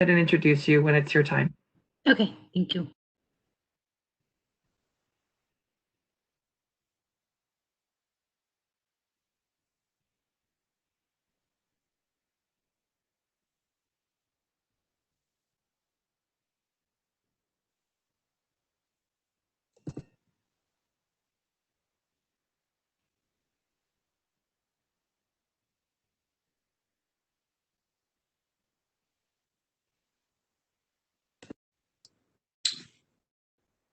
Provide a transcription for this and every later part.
ahead and introduce you when it's your time. Okay, thank you.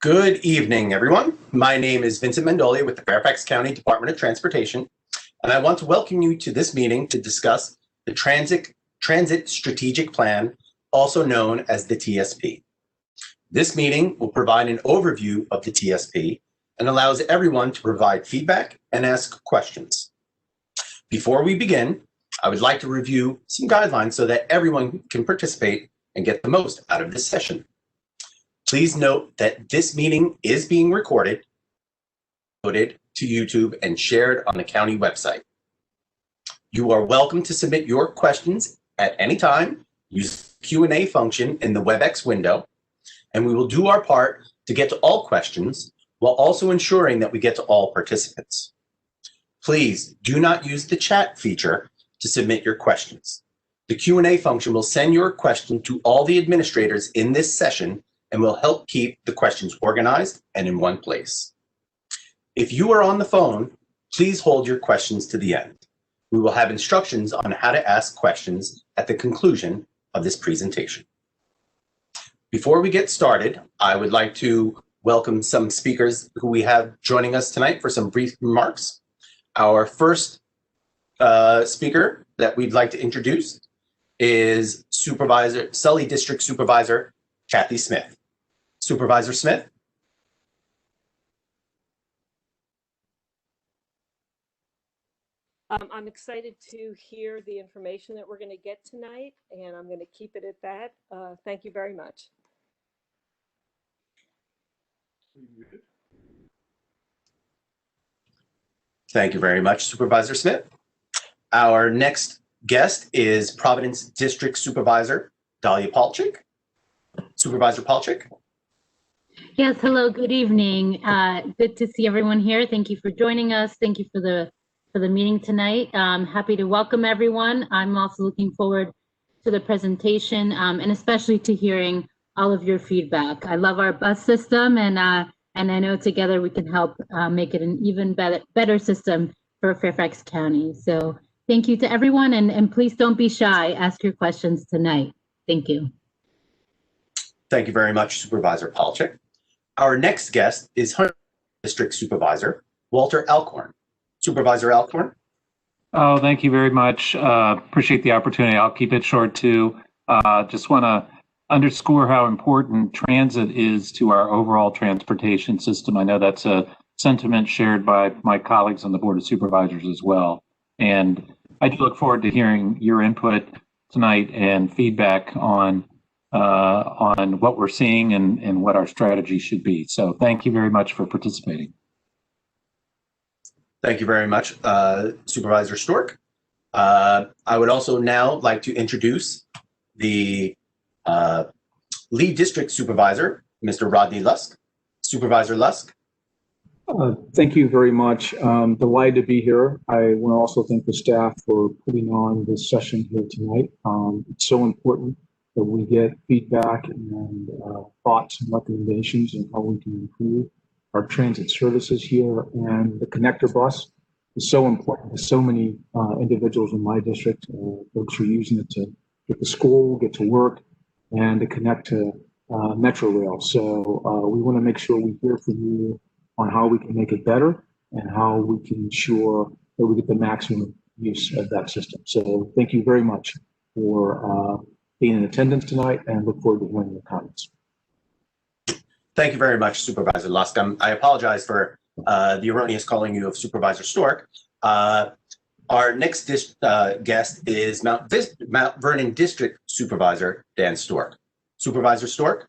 Good evening, everyone. My name is Vincent Mendolia with the Fairfax County Department of Transportation, and I want to welcome you to this meeting to discuss the Transit Strategic Plan, also known as the TSP. This meeting will provide an overview of the TSP and allows everyone to provide feedback and ask questions. Before we begin, I would like to review some guidelines so that everyone can participate and get the most out of this session. Please note that this meeting is being recorded, uploaded to YouTube, and shared on the county website. You are welcome to submit your questions at any time. Use the Q&A function in the WebEx window, and we will do our part to get to all questions while also ensuring that we get to all participants. Please do not use the chat feature to submit your questions. The Q&A function will send your question to all the administrators in this session and will help keep the questions organized and in one place. If you are on the phone, please hold your questions to the end. We will have instructions on how to ask questions at the conclusion of this presentation. Before we get started, I would like to welcome some speakers who we have joining us tonight for some brief remarks. Our first speaker that we'd like to introduce is Sully District Supervisor Kathy Smith. Supervisor Smith. I'm excited to hear the information that we're going to get tonight, and I'm going to keep it at that. Thank you very much. Thank you very much, Supervisor Smith. Our next guest is Providence District Supervisor Dahlia Palchik. Supervisor Palchik. Yes, hello, good evening. Good to see everyone here. Thank you for joining us. Thank you for the meeting tonight. I'm happy to welcome everyone. I'm also looking forward to the presentation and especially to hearing all of your feedback. I love our bus system, and I know together we can help make it an even better system for Fairfax County. So thank you to everyone, and please don't be shy. Ask your questions tonight. Thank you. Thank you very much, Supervisor Palchik. Our next guest is Herndon District Supervisor Walter Alcorn. Supervisor Alcorn. Oh, thank you very much. Appreciate the opportunity. I'll keep it short too. Just want to underscore how important transit is to our overall transportation system. I know that's a sentiment shared by my colleagues on the Board of Supervisors as well. And I do look forward to hearing your input tonight and feedback on what we're seeing and what our strategy should be. So thank you very much for participating. Thank you very much, Supervisor Stork. I would also now like to introduce the Lead District Supervisor, Mr. Rodney Lusk. Supervisor Lusk. Thank you very much. Delighted to be here. I want to also thank the staff for putting on this session here tonight. It's so important that we get feedback and thoughts and recommendations on how we can improve our transit services here. And the connector bus is so important to so many individuals in my district. Folks are using it to get to school, get to work, and to connect to Metro Rail. So we want to make sure we hear from you on how we can make it better and how we can ensure that we get the maximum use of that system. So thank you very much for being in attendance tonight, and look forward to hearing your comments. Thank you very much, Supervisor Lusk. I apologize for the erroneous calling you of Supervisor Stork. Our next guest is Mount Vernon District Supervisor Dan Stork. Supervisor Stork.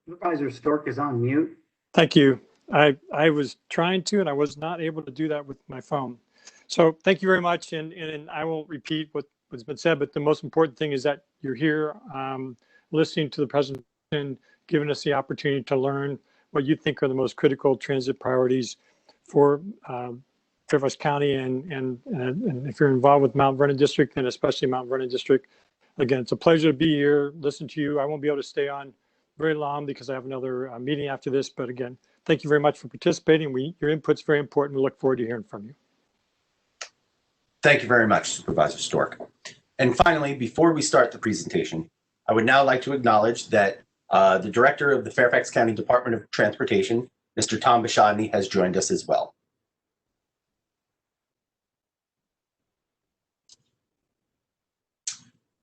Supervisor Stork is on mute. Thank you. I was trying to, and I was not able to do that with my phone. So thank you very much. And I won't repeat what's been said, but the most important thing is that you're here listening to the presentation, giving us the opportunity to learn what you think are the most critical transit priorities for Fairfax County. And if you're involved with Mount Vernon District, and especially Mount Vernon District, again, it's a pleasure to be here, listen to you. I won't be able to stay on very long because I have another meeting after this. But again, thank you very much for participating. Your input's very important. We look forward to hearing from you. Thank you very much, Supervisor Stork. And finally, before we start the presentation, I would now like to acknowledge that the Director of the Fairfax County Department of Transportation, Mr. Tom Bashadny, has joined us as well.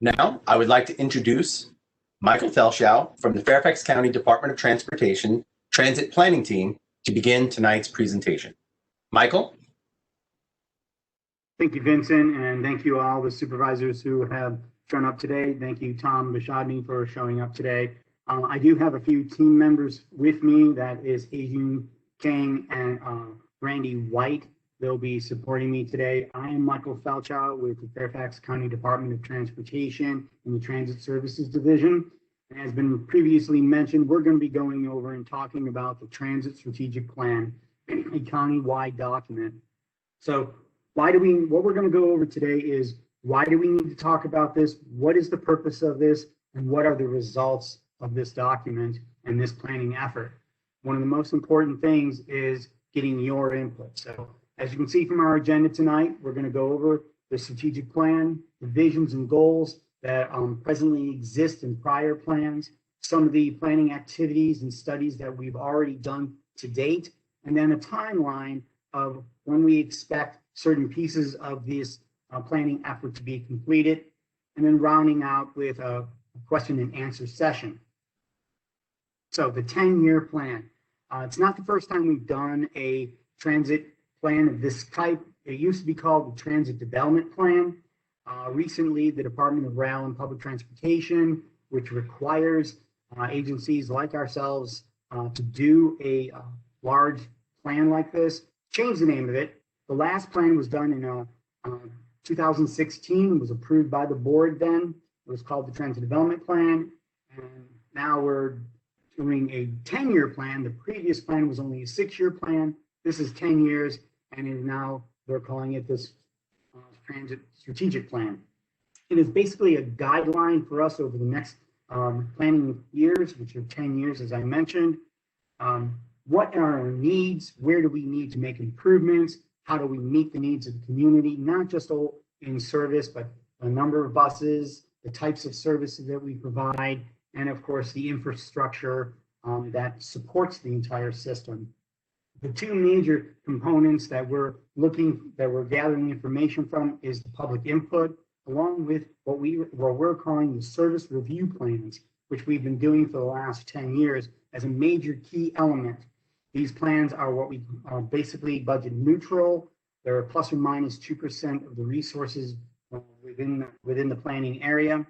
Now, I would like to introduce Michael Felschow from the Fairfax County Department of Transportation Transit Planning Team to begin tonight's presentation. Michael? Thank you, Vincent, and thank you all the supervisors who have shown up today. Thank you, Tom Bashadny, for showing up today. I do have a few team members with me. That is Ajun Kang and Randy White. They'll be supporting me today. I am Michael Felschow with the Fairfax County Department of Transportation in the Transit Services Division. And as been previously mentioned, we're going to be going over and talking about the Transit Strategic Plan, a county-wide document. So what we're going to go over today is why do we need to talk about this? What is the purpose of this? And what are the results of this document and this planning effort? One of the most important things is getting your input. So as you can see from our agenda tonight, we're going to go over the strategic plan, the visions and goals that presently exist in prior plans, some of the planning activities and studies that we've already done to date, and then a timeline of when we expect certain pieces of this planning effort to be completed, and then rounding out with a question and answer session. So the 10-year plan. It's not the first time we've done a transit plan of this type. It used to be called the Transit Development Plan. Recently, the Department of Rail and Public Transportation, which requires agencies like ourselves to do a large plan like this, changed the name of it. The last plan was done in 2016 and was approved by the board then. It was called the Transit Development Plan. And now we're doing a 10-year plan. The previous plan was only a 6-year plan. This is 10 years, and is now they're calling it this Transit Strategic Plan. It is basically a guideline for us over the next planning years, which are 10 years, as I mentioned. What are our needs? Where do we need to make improvements? How do we meet the needs of the community, not just in service, but a number of buses, the types of services that we provide, and of course, the infrastructure that supports the entire system. The two major components that we're gathering information from is the public input, along with what we're calling the service review plans, which we've been doing for the last 10 years as a major key element. These plans are what we are basically budget neutral. They're plus or minus 2% of the resources within the planning area.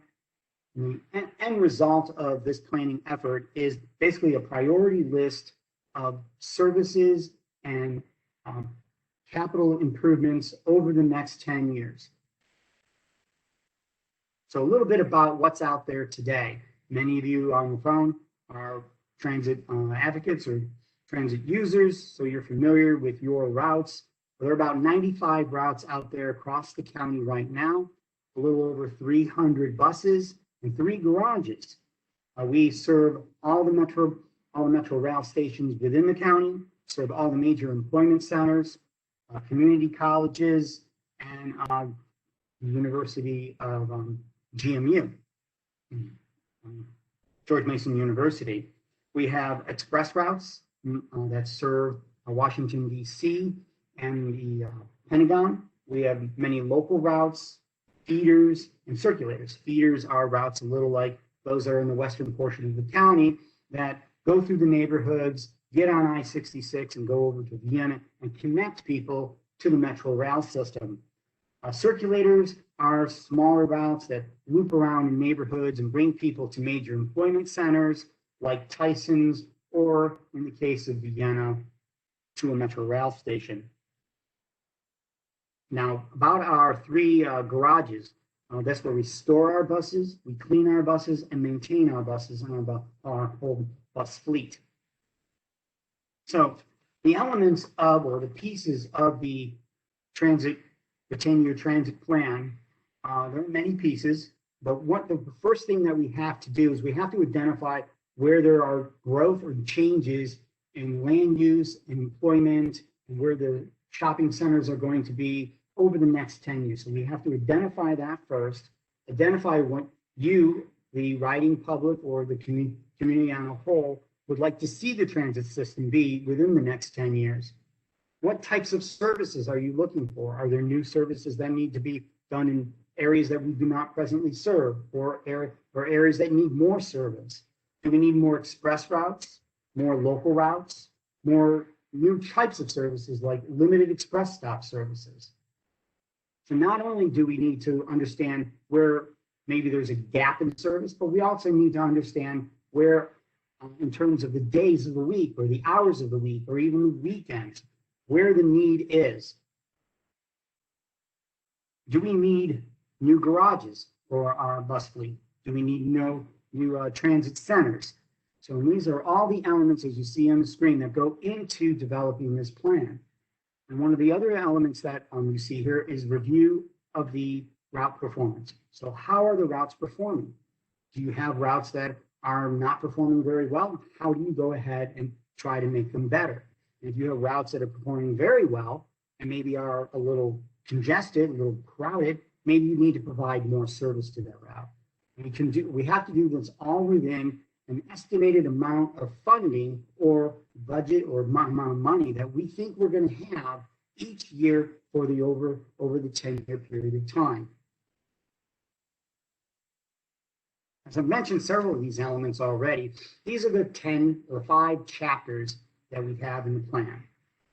And the end result of this planning effort is basically a priority list of services and capital improvements over the next 10 years. So a little bit about what's out there today. Many of you on the phone are transit advocates or transit users, so you're familiar with your routes. There are about 95 routes out there across the county right now, a little over 300 buses and 3 garages. We serve all the metro rail stations within the county, serve all the major employment centers, community colleges, and the University of GMU, George Mason University. We have express routes that serve Washington, D.C. and the Pentagon. We have many local routes, feeders, and circulators. Feeders are routes a little like those that are in the western portion of the county that go through the neighborhoods, get on I-66 and go over to Vienna and connect people to the metro rail system. Circulators are smaller routes that loop around in neighborhoods and bring people to major employment centers like Tysons, or in the case of Vienna, to a metro rail station. Now, about our three garages, that's where we store our buses, we clean our buses, and maintain our buses and our whole bus fleet. So the elements of, or the pieces of the 10-year transit plan, there are many pieces, but what the first thing that we have to do is we have to identify where there are growth or changes in land use and employment, and where the shopping centers are going to be over the next 10 years. So we have to identify that first, identify what you, the riding public or the community on a whole, would like to see the transit system be within the next 10 years. What types of services are you looking for? Are there new services that need to be done in areas that we do not presently serve, or areas that need more service? Do we need more express routes, more local routes, more new types of services like limited express stop services? So not only do we need to understand where maybe there's a gap in service, but we also need to understand where, in terms of the days of the week or the hours of the week or even the weekends, where the need is. Do we need new garages for our bus fleet? Do we need new transit centers? So these are all the elements, as you see on the screen, that go into developing this plan. And one of the other elements that you see here is review of the route performance. So how are the routes performing? Do you have routes that are not performing very well? How do you go ahead and try to make them better? And if you have routes that are performing very well and maybe are a little congested, a little crowded, maybe you need to provide more service to that route. We have to do this all within an estimated amount of funding or budget or amount of money that we think we're going to have each year for the over the 10-year period of time. As I've mentioned several of these elements already, these are the 10 or 5 chapters that we have in the plan.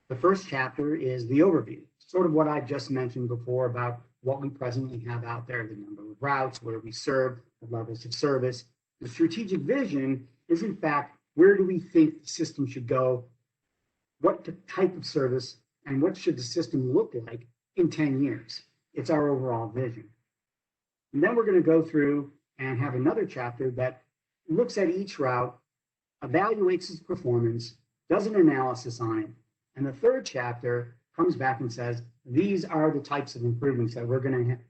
The first chapter is the overview, sort of what I just mentioned before about what we presently have out there, the number of routes, where we serve, the levels of service. The strategic vision is, in fact, where do we think the system should go? What type of service and what should the system look like in 10 years? It's our overall vision. And then we're going to go through and have another chapter that looks at each route, evaluates its performance, does an analysis on it. And the third chapter comes back and says, these are the types of improvements that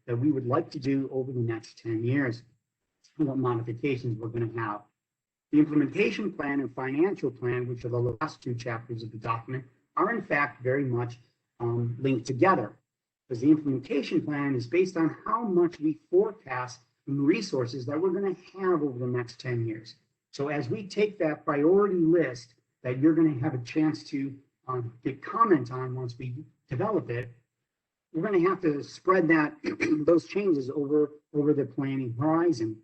that we would like to do over the next 10 years. And what modifications we're going to have. The implementation plan and financial plan, which are the last 2 chapters of the document, are in fact very much linked together, because the implementation plan is based on how much we forecast in resources that we're going to have over the next 10 years. So as we take that priority list that you're going to have a chance to get comment on once we develop it, we're going to have to spread that those changes over the planning horizon.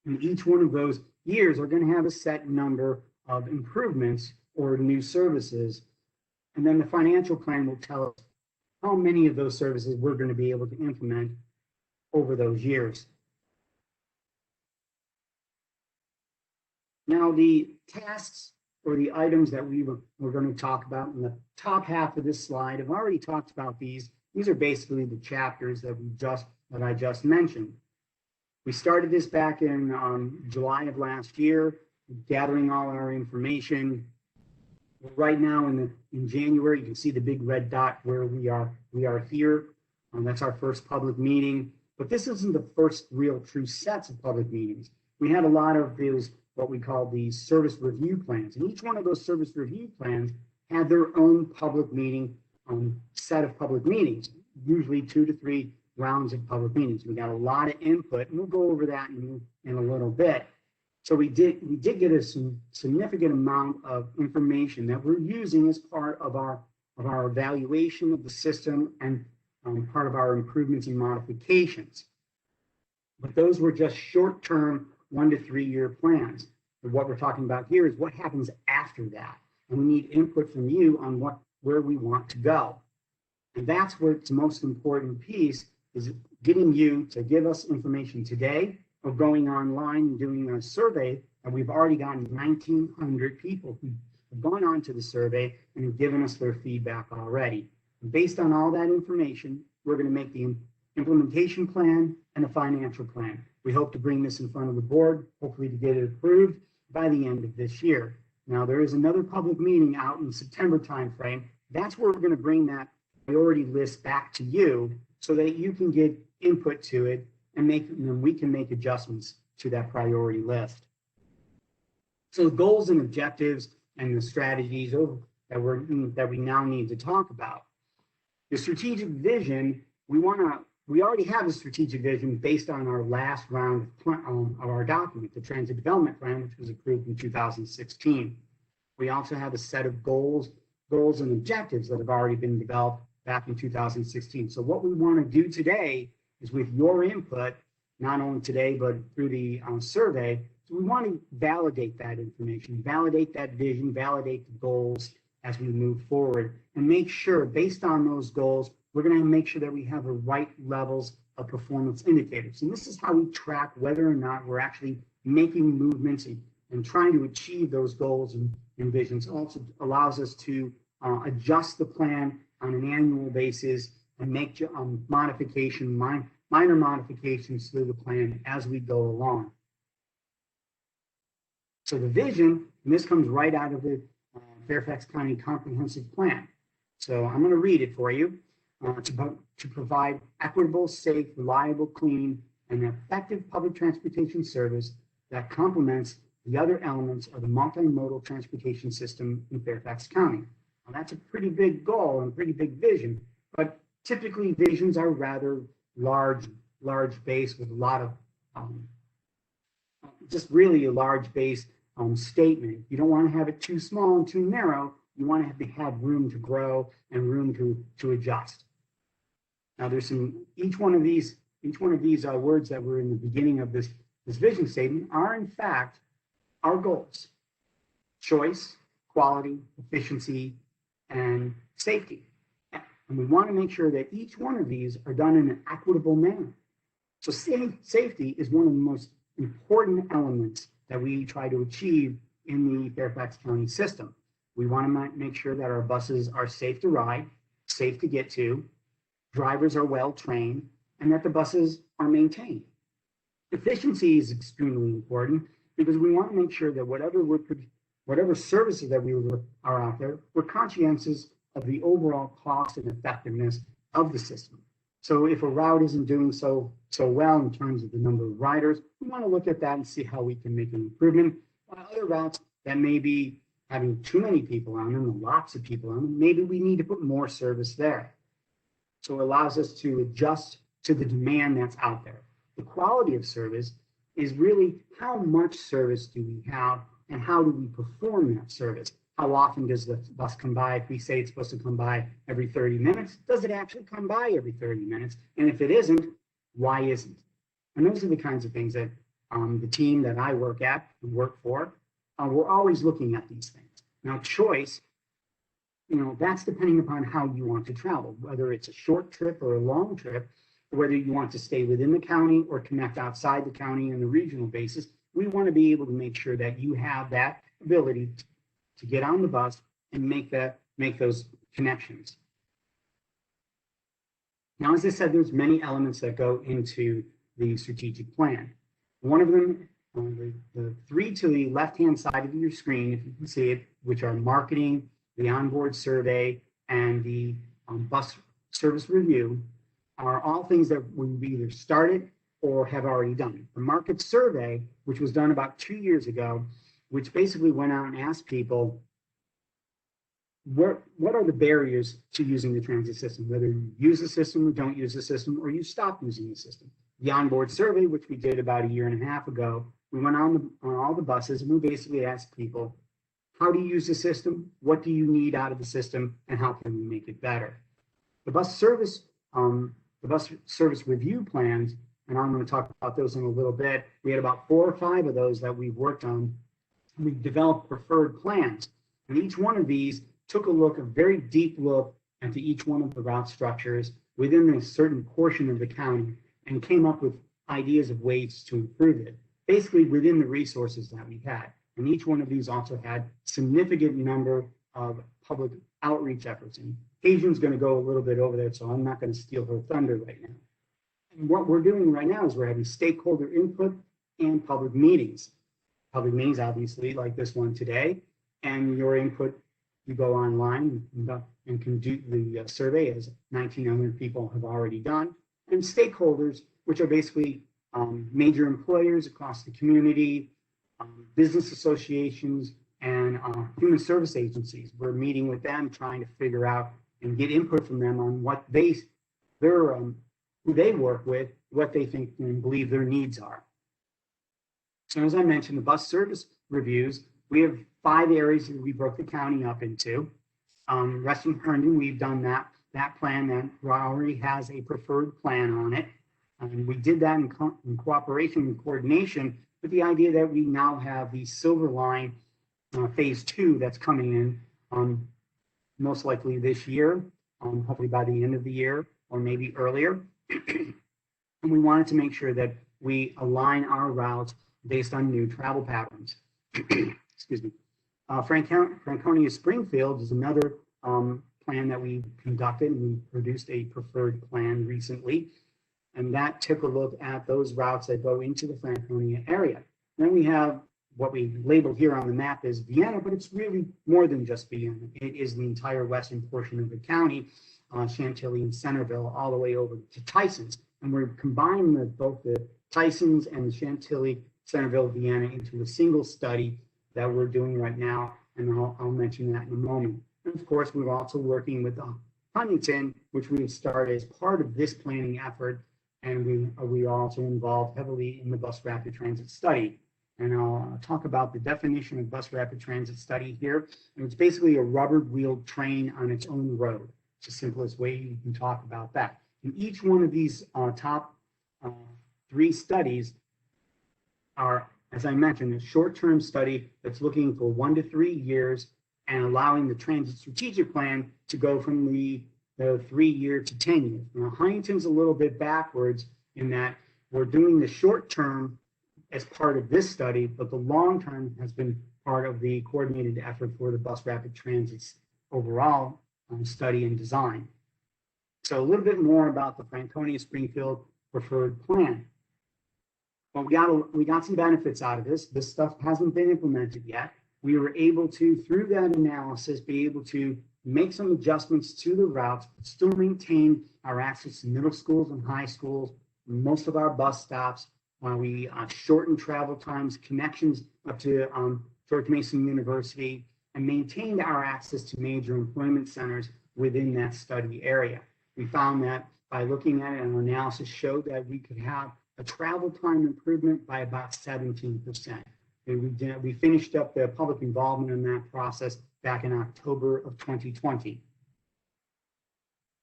And each one of those years are going to have a set number of improvements or new services. And then the financial plan will tell us how many of those services we're going to be able to implement over those years. Now, the tasks or the items that we're going to talk about in the top half of this slide, I've already talked about these. These are basically the chapters that I just mentioned. We started this back in July of last year, gathering all our information. Right now in January, you can see the big red dot where we are here. That's our first public meeting. But this isn't the first real true sets of public meetings. We had a lot of those, what we call the service review plans. And each one of those service review plans had their own public meeting, set of public meetings, usually 2 to 3 rounds of public meetings. We got a lot of input, and we'll go over that in a little bit. So we did get a significant amount of information that we're using as part of our evaluation of the system and part of our improvements and modifications. But those were just short-term 1 to 3 year plans. But what we're talking about here is what happens after that. And we need input from you on where we want to go. And that's where it's the most important piece, is getting you to give us information today, or going online and doing a survey And we've already gotten 1,900 people who have gone on to the survey and have given us their feedback already. And based on all that information, we're going to make the implementation plan and the financial plan. We hope to bring this in front of the board, hopefully to get it approved by the end of this year. Now, there is another public meeting out in September timeframe. That's where we're going to bring that priority list back to you so that you can get input to it and we can make adjustments to that priority list. So the goals and objectives and the strategies that we now need to talk about. The strategic vision, we already have a strategic vision based on our last round of our document, the Transit Development Plan, which was approved in 2016. We also have a set of goals and objectives that have already been developed back in 2016. So what we want to do today is, with your input, not only today, but through the survey, so we want to validate that information, validate that vision, validate the goals as we move forward, and make sure, based on those goals, we're going to make sure that we have the right levels of performance indicators. And this is how we track whether or not we're actually making movements and trying to achieve those goals and visions. It also allows us to adjust the plan on an annual basis and make minor modifications to the plan as we go along. So the vision, and this comes right out of the Fairfax County Comprehensive Plan. So I'm going to read it for you. To provide equitable, safe, reliable, clean, and effective public transportation service that complements the other elements of the multimodal transportation system in Fairfax County. Now, that's a pretty big goal and pretty big vision, but typically visions are rather large base with a lot of, just really a large base statement. You don't want to have it too small and too narrow. You want to have room to grow and room to adjust. Now, there's each one of these words that were in the beginning of this vision statement are in fact our goals: choice, quality, efficiency, and safety. And we want to make sure that each one of these are done in an equitable manner. So safety is one of the most important elements that we try to achieve in the Fairfax County system. We want to make sure that our buses are safe to ride, safe to get to, drivers are well trained, and that the buses are maintained. Efficiency is extremely important because we want to make sure that whatever services that we are out there, we're conscientious of the overall cost and effectiveness of the system. So if a route isn't doing so well in terms of the number of riders, we want to look at that and see how we can make an improvement. While other routes that may be having too many people on them, lots of people on them, maybe we need to put more service there. So it allows us to adjust to the demand that's out there. The quality of service is really how much service do we have and how do we perform that service? How often does the bus come by? If we say it's supposed to come by every 30 minutes, does it actually come by every 30 minutes? And if it isn't, why isn't? And those are the kinds of things that the team that I work for, we're always looking at these things. Now, choice, that's depending upon how you want to travel, whether it's a short trip or a long trip, whether you want to stay within the county or connect outside the county on a regional basis. We want to be able to make sure that you have that ability to get on the bus and make those connections. Now, as I said, there's many elements that go into the strategic plan. One of them, the three to the left-hand side of your screen, if you can see it, which are marketing, the onboard survey, and the bus service review, are all things that we've either started or have already done. The market survey, which was done about 2 years ago, which basically went out and asked people, what are the barriers to using the transit system, whether you use the system or don't use the system, or you stop using the system. The onboard survey, which we did about 1.5 years ago, we went on all the buses and we basically asked people, how do you use the system? What do you need out of the system? And how can we make it better? The bus service review plans, and I'm going to talk about those in a little bit. We had about 4 or 5 of those that we've worked on. We developed preferred plans, and each one of these took a very deep look into each one of the route structures within a certain portion of the county and came up with ideas of ways to improve it. basically within the resources that we had. And each one of these also had significant number of public outreach efforts. And Adrian's going to go a little bit over there, so I'm not going to steal her thunder right now. And what we're doing right now is we're having stakeholder input and public meetings. Public meetings, obviously, like this one today, and your input, you go online and can do the survey, as 1,900 people have already done. And stakeholders, which are basically major employers across the community, business associations, and human service agencies. We're meeting with them, trying to figure out and get input from them on what who they work with, what they think and believe their needs are. So as I mentioned, the bus service reviews, we have 5 areas that we broke the county up into. Reston Herndon, we've done that plan that already has a preferred plan on it. And we did that in cooperation and coordination with the idea that we now have the Silver Line phase 2 that's coming in most likely this year, hopefully by the end of the year or maybe earlier. And we wanted to make sure that we align our routes based on new travel patterns. Excuse me. Franconia-Springfield is another plan that we conducted, and we produced a preferred plan recently. And that took a look at those routes that go into the Franconia area. Then we have what we labeled here on the map as Vienna, but it's really more than just Vienna. It is the entire western portion of the county, Chantilly and Centreville, all the way over to Tysons. And we're combining both the Tysons and the Chantilly, Centreville, Vienna into a single study that we're doing right now. And I'll mention that in a moment. And of course, we're also working with Huntington, which we started as part of this planning effort. And we are also involved heavily in the bus rapid transit study. And I'll talk about the definition of bus rapid transit study here. And it's basically a rubber-wheeled train on its own road. It's the simplest way you can talk about that. And each one of these top 3 studies are, as I mentioned, a short-term study that's looking for 1 to 3 years and allowing the transit strategic plan to go from the 3-year to 10 years. Now, Huntington's a little bit backwards in that we're doing the short term as part of this study, but the long term has been part of the coordinated effort for the bus rapid transit's overall study and design. So a little bit more about the Franconia-Springfield preferred plan. Well, we got some benefits out of this. This stuff hasn't been implemented yet. We were able to, through that analysis, be able to make some adjustments to the routes, but still maintain our access to middle schools and high schools, most of our bus stops. We shortened travel times, connections up to George Mason University, and maintained our access to major employment centers within that study area. We found that by looking at it, an analysis showed that we could have a travel time improvement by about 17%. And we finished up the public involvement in that process back in October of 2020.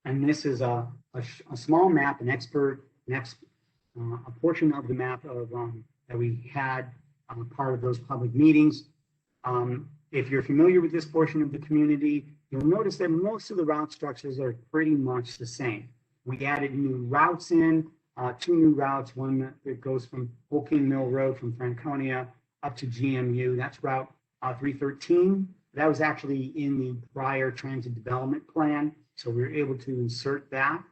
And this is a small map, a portion of the map of that we had part of those public meetings. If you're familiar with this portion of the community, you'll notice that most of the route structures are pretty much the same. We added new routes in, 2 new routes, one that goes from Old King Mill Road from Franconia up to GMU. That's Route 313. That was actually in the prior transit development plan, so we were able to insert that.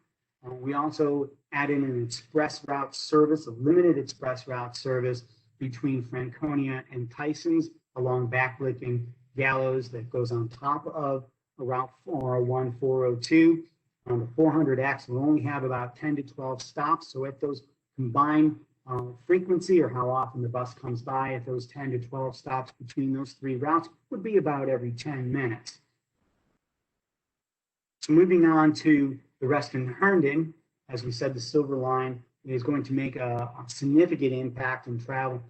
We also added an express route service, a limited express route service between Franconia and Tysons along Backlick and Gallows that goes on top of Route 401, 402. On the 400X, we'll only have about 10 to 12 stops. So at those combined frequency, or how often the bus comes by at those 10 to 12 stops between those 3 routes, would be about every 10 minutes. So moving on to the Reston Herndon, as we said, the Silver Line is going to make a significant impact in travel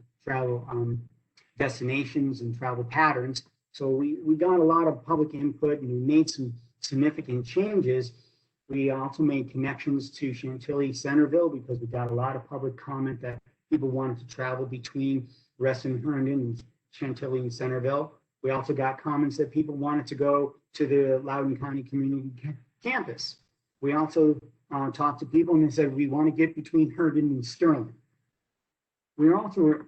destinations and travel patterns. So we got a lot of public input, and we made some significant changes. We also made connections to Chantilly, Centreville, because we got a lot of public comment that people wanted to travel between Reston, Herndon, and Chantilly and Centreville. We also got comments that people wanted to go to the Loudoun County Community Campus. We also talked to people and they said, we want to get between Herndon and Sterling. We also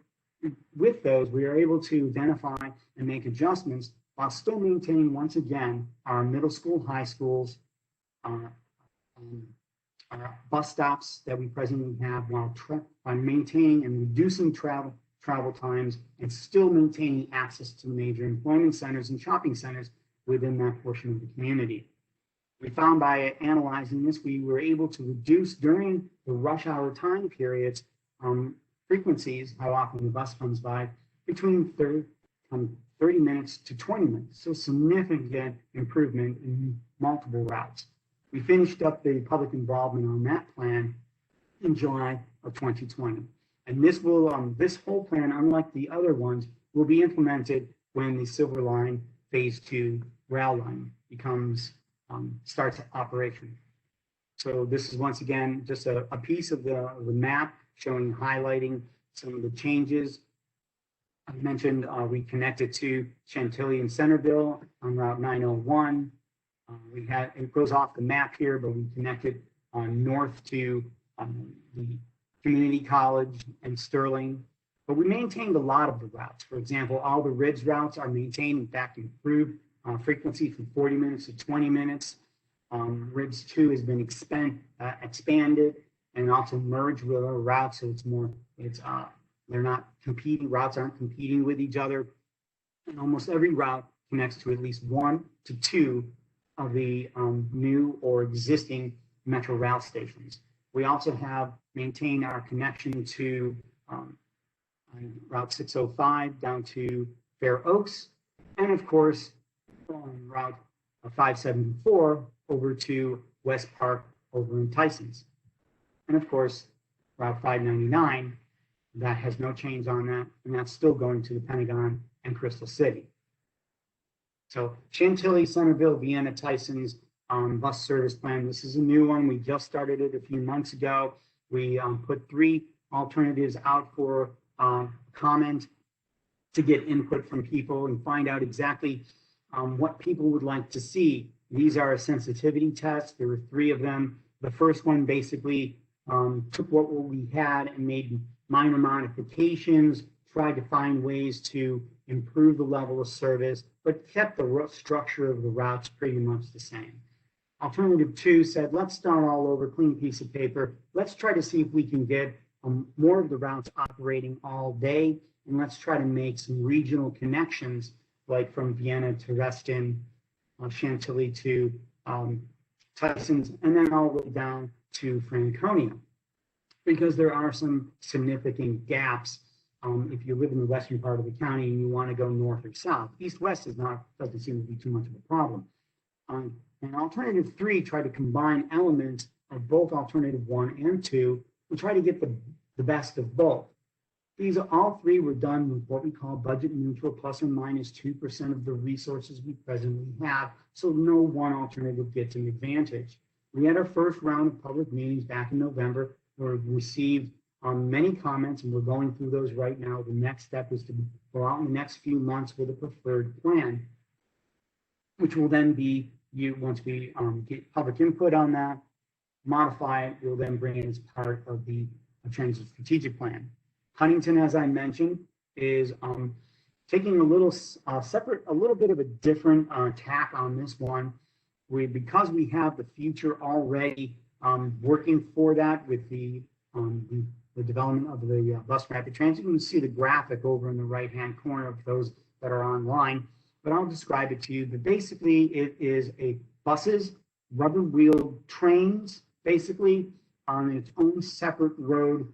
with those, we are able to identify and make adjustments while still maintaining, once again, our middle school, high schools, our bus stops that we presently have while maintaining and reducing travel times and still maintaining access to major employment centers and shopping centers within that portion of the community. We found by analyzing this, we were able to reduce during the rush hour time periods frequencies, how often the bus comes by, between 30 minutes to 20 minutes. So significant improvement in multiple routes. We finished up the public involvement on that plan in July of 2020. And this will, this whole plan, unlike the other ones, will be implemented when the Silver Line Phase 2 rail line becomes starts operation. So this is once again just a piece of the map showing, highlighting some of the changes. I mentioned we connected to Chantilly and Centreville on Route 901. It goes off the map here, but we connected north to the community college and Sterling. But we maintained a lot of the routes. For example, all the RIDS routes are maintained, in fact, improved frequency from 40 minutes to 20 minutes. RIDS 2 has been expanded and also merged with our routes, so it's more, they're not competing, routes aren't competing with each other. And almost every route connects to at least 1 to 2 of the new or existing Metro rail stations. We also have maintained our connection to Route 605 down to Fair Oaks, and of course, on Route 574 over to West Park over in Tysons. And of course, Route 599, that has no change on that, and that's still going to the Pentagon and Crystal City. So Chantilly, Centreville, Vienna-Tysons bus service plan. This is a new one. We just started it a few months ago. We put 3 alternatives out for comment to get input from people and find out exactly what people would like to see. These are a sensitivity test. There were 3 of them. The first one basically took what we had and made minor modifications, tried to find ways to improve the level of service, but kept the structure of the routes pretty much the same. Alternative 2 said, let's start all over, clean piece of paper. Let's try to see if we can get more of the routes operating all day, and let's try to make some regional connections, like from Vienna to Reston, Chantilly to Tysons, and then all the way down to Franconia, because there are some significant gaps. If you live in the western part of the county and you want to go north or south, east-west doesn't seem to be too much of a problem. And alternative 3 tried to combine elements of both alternative 1 and 2 and try to get the best of both. These all 3 were done with what we call budget neutral, plus or minus 2% of the resources we presently have, so no one alternative gets an advantage. We had our first round of public meetings back in November, where we received many comments, and we're going through those right now. The next step is to go out in the next few months with a preferred plan, which will then be, once we get public input on that, modify it, we'll then bring it as part of the transit strategic plan. Huntington, as I mentioned, is taking a little a little bit of a different tack on this one. Because we have the future already working for that with the development of the bus rapid transit. You can see the graphic over in the right-hand corner of those that are online, but I'll describe it to you. But basically, it is buses, rubber-wheeled trains, basically on its own separate road,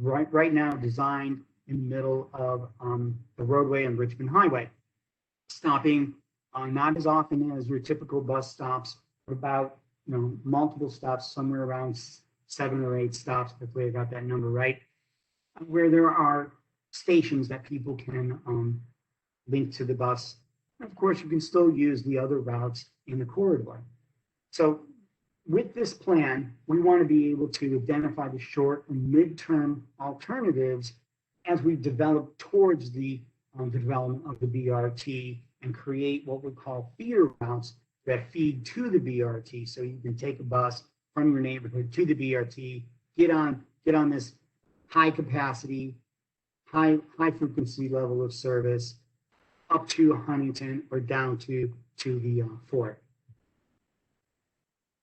right now designed in the middle of the roadway and Richmond Highway, stopping not as often as your typical bus stops, but about multiple stops, somewhere around 7 or 8 stops. Hopefully I got that number right, where there are stations that people can link to the bus. And of course, you can still use the other routes in the corridor. So with this plan, we want to be able to identify the short and midterm alternatives as we develop towards the development of the BRT and create what we call feeder routes that feed to the BRT. So you can take a bus from your neighborhood to the BRT, get on this high capacity, high frequency level of service up to Huntington or down to the Fort.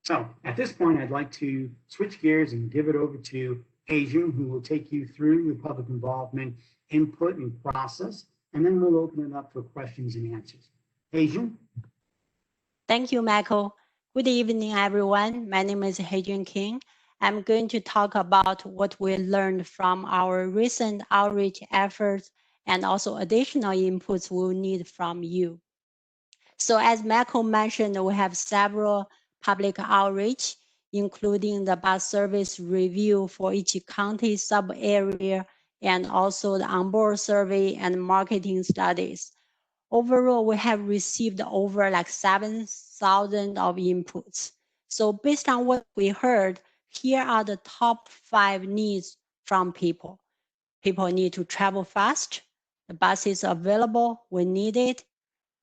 So at this point, I'd like to switch gears and give it over to Hejun, who will take you through the public involvement, input, and process, and then we'll open it up for questions and answers. Hejun? Thank you, Michael. Good evening, everyone. My name is Hejun King. I'm going to talk about what we learned from our recent outreach efforts and also additional inputs we'll need from you. So as Michael mentioned, we have several public outreach, including the bus service review for each county sub-area and also the onboard survey and marketing studies. Overall, we have received over like 7,000 of inputs. So based on what we heard, here are the top 5 needs from people. People need to travel fast. The bus is available when needed.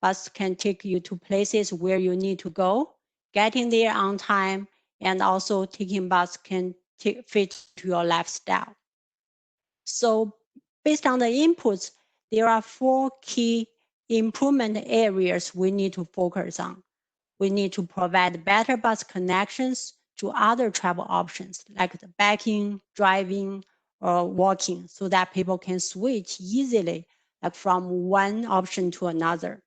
Bus can take you to places where you need to go, getting there on time, and also taking bus can fit to your lifestyle. So based on the inputs, there are 4 key improvement areas we need to focus on. We need to provide better bus connections to other travel options like the biking, driving, or walking so that people can switch easily like from one option to another.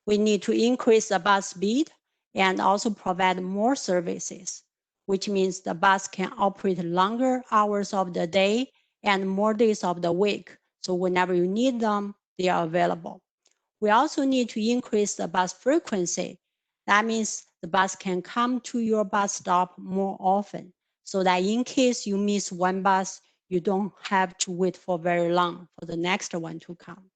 We need to increase the bus speed and also provide more services, which means the bus can operate longer hours of the day and more days of the week. So whenever you need them, they are available. We also need to increase the bus frequency. That means the bus can come to your bus stop more often so that in case you miss one bus, you don't have to wait for very long for the next one to come.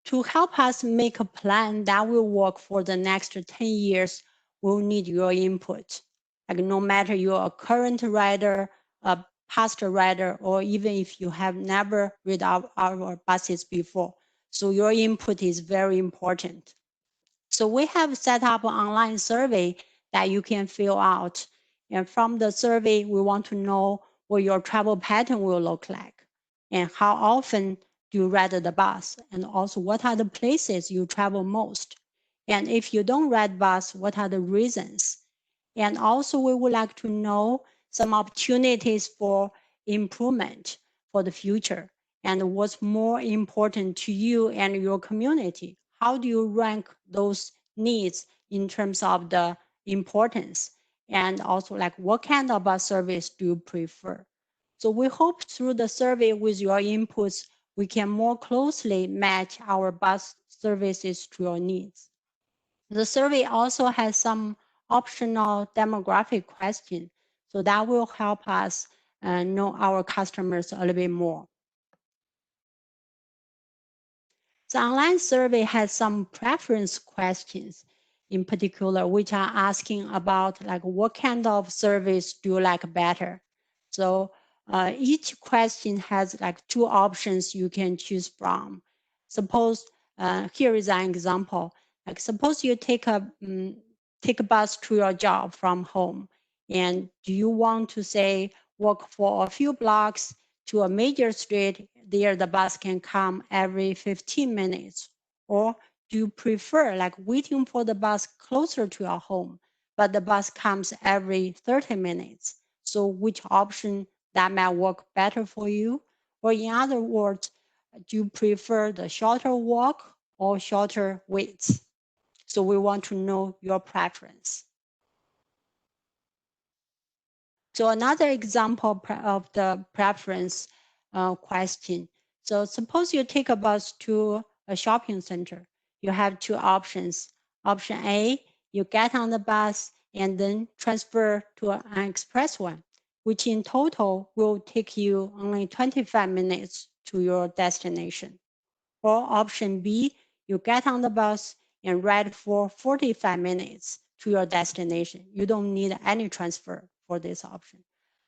To help us make a plan that will work for the next 10 years, we'll need your input. Like no matter you're a current rider, a past rider, or even if you have never ridden our buses before. So your input is very important. So we have set up an online survey that you can fill out. And from the survey, we want to know what your travel pattern will look like and how often do you ride the bus, and also what are the places you travel most. And if you don't ride bus, what are the reasons? And also we would like to know some opportunities for improvement for the future and what's more important to you and your community. How do you rank those needs in terms of the importance? And also like what kind of bus service do you prefer? So we hope through the survey with your inputs, we can more closely match our bus services to your needs. The survey also has some optional demographic questions, so that will help us know our customers a little bit more. The online survey has some preference questions in particular, which are asking about like what kind of service do you like better? So each question has like 2 options you can choose from. Suppose here is an example. Like suppose you take a bus to your job from home, and do you want to say walk for a few blocks to a major street? There the bus can come every 15 minutes. Or do you prefer like waiting for the bus closer to your home, but the bus comes every 30 minutes? So which option that might work better for you? Or in other words, do you prefer the shorter walk or shorter waits? So we want to know your preference. So another example of the preference question. So suppose you take a bus to a shopping center. You have 2 options. Option A, you get on the bus and then transfer to an express one, which in total will take you only 25 minutes to your destination. Or option B, you get on the bus and ride for 45 minutes to your destination. You don't need any transfer for this option.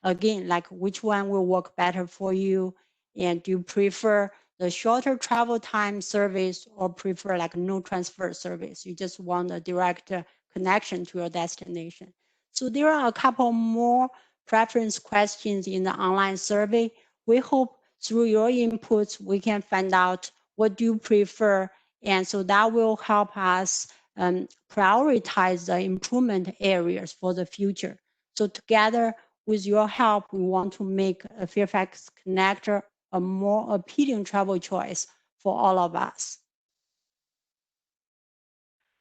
Again, like which one will work better for you? And do you prefer the shorter travel time service or prefer like no transfer service? You just want a direct connection to your destination. So there are a couple more preference questions in the online survey. We hope through your inputs, we can find out what you prefer. And so that will help us prioritize the improvement areas for the future. So together with your help, we want to make a Fairfax Connector a more appealing travel choice for all of us.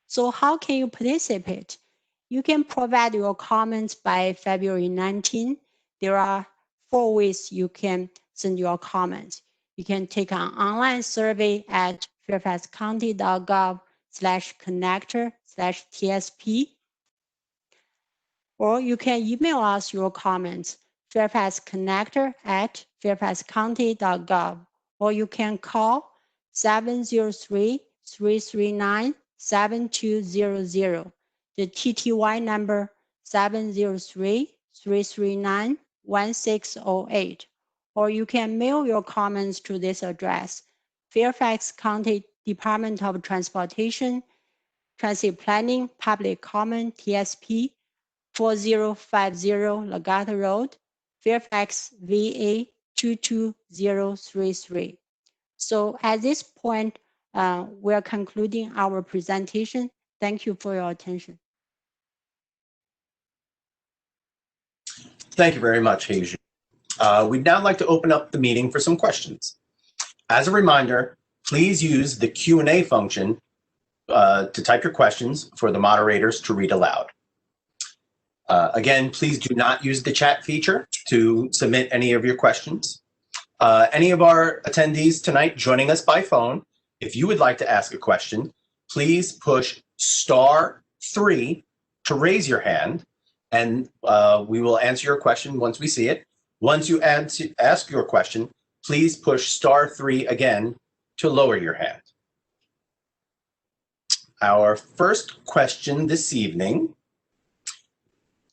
So how can you participate? You can provide your comments by February 19. There are 4 ways you can send your comments. You can take an online survey at fairfaxcounty.gov/connector/TSP, or you can email us your comments, fairfaxconnector@fairfaxcounty.gov, or you can call 703-339-7200. The TTY number 703-339-1608, or you can mail your comments to this address, Fairfax County Department of Transportation, Transit Planning, Public Comment, TSP, 4050 Legato Road, Fairfax, VA 22033. So at this point, we're concluding our presentation. Thank you for your attention. Thank you very much, Hejun. We'd now like to open up the meeting for some questions. As a reminder, please use the Q&A function to type your questions for the moderators to read aloud. Again, please do not use the chat feature to submit any of your questions. Any of our attendees tonight joining us by phone, if you would like to ask a question, please push *3 to raise your hand, and we will answer your question once we see it. Once you ask your question, please push *3 again to lower your hand. Our first question this evening: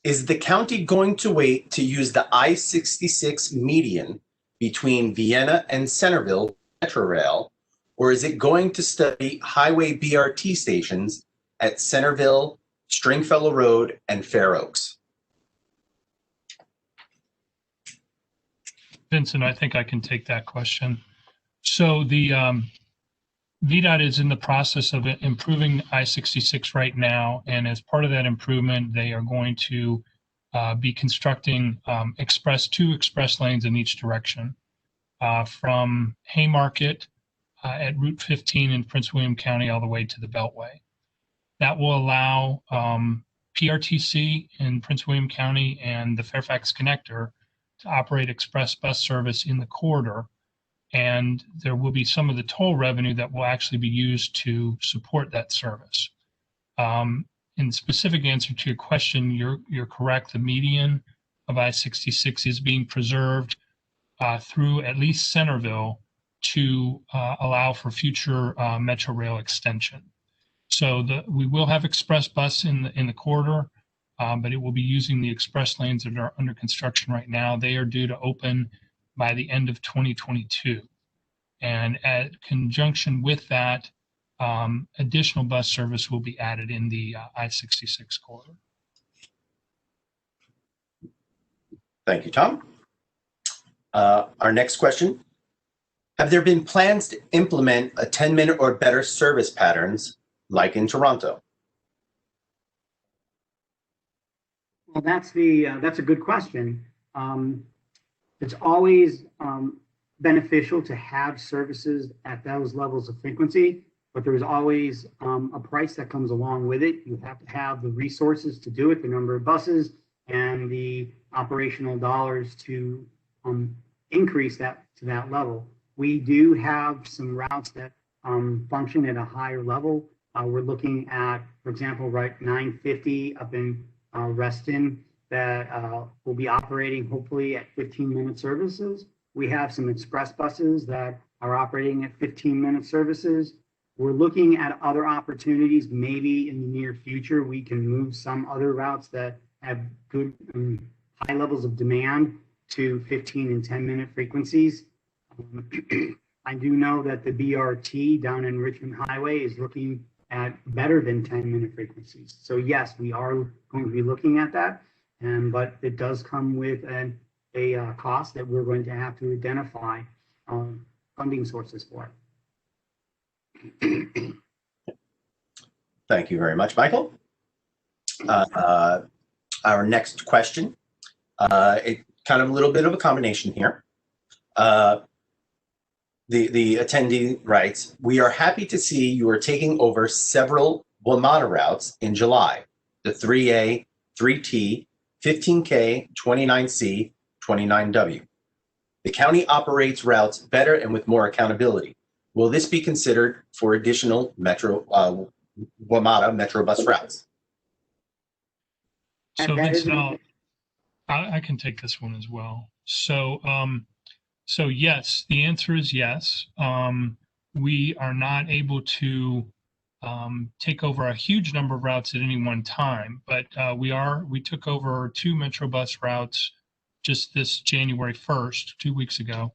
is the county going to wait to use the I-66 median between Vienna and Centreville Metrorail, or is it going to study highway BRT stations at Centreville, Stringfellow Road, and Fair Oaks? Vincent, I think I can take that question. So the VDOT is in the process of improving I-66 right now, and as part of that improvement, they are going to be constructing two express lanes in each direction from Haymarket at Route 15 in Prince William County all the way to the Beltway. That will allow PRTC in Prince William County and the Fairfax Connector to operate express bus service in the corridor, and there will be some of the toll revenue that will actually be used to support that service. In specific answer to your question, you're correct. The median of I-66 is being preserved through at least Centreville to allow for future Metro Rail extension. So we will have express bus in the corridor, but it will be using the express lanes that are under construction right now. They are due to open by the end of 2022. And at conjunction with that, additional bus service will be added in the I-66 corridor. Thank you, Tom. Our next question: have there been plans to implement a 10-minute or better service patterns like in Toronto? Well, that's a good question. It's always beneficial to have services at those levels of frequency, but there's always a price that comes along with it. You have to have the resources to do it, the number of buses and the operational dollars to increase that to that level. We do have some routes that function at a higher level. We're looking at, for example, Route 950 up in Reston that will be operating hopefully at 15-minute services. We have some express buses that are operating at 15-minute services. We're looking at other opportunities. Maybe in the near future, we can move some other routes that have good high levels of demand to 15 and 10-minute frequencies. I do know that the BRT down in Richmond Highway is looking at better than 10-minute frequencies. So yes, we are going to be looking at that. but it does come with a cost that we're going to have to identify funding sources for. Thank you very much, Michael. Our next question, it kind of a little bit of a combination here. The attendee writes, we are happy to see you are taking over several WMATA routes in July, the 3A, 3T, 15K, 29C, 29W. The county operates routes better and with more accountability. Will this be considered for additional WMATA Metro bus routes? So Vincent, I can take this one as well. So, so yes, the answer is yes. We are not able to take over a huge number of routes at any one time, but we took over 2 Metro bus routes just this January 1st, 2 weeks ago,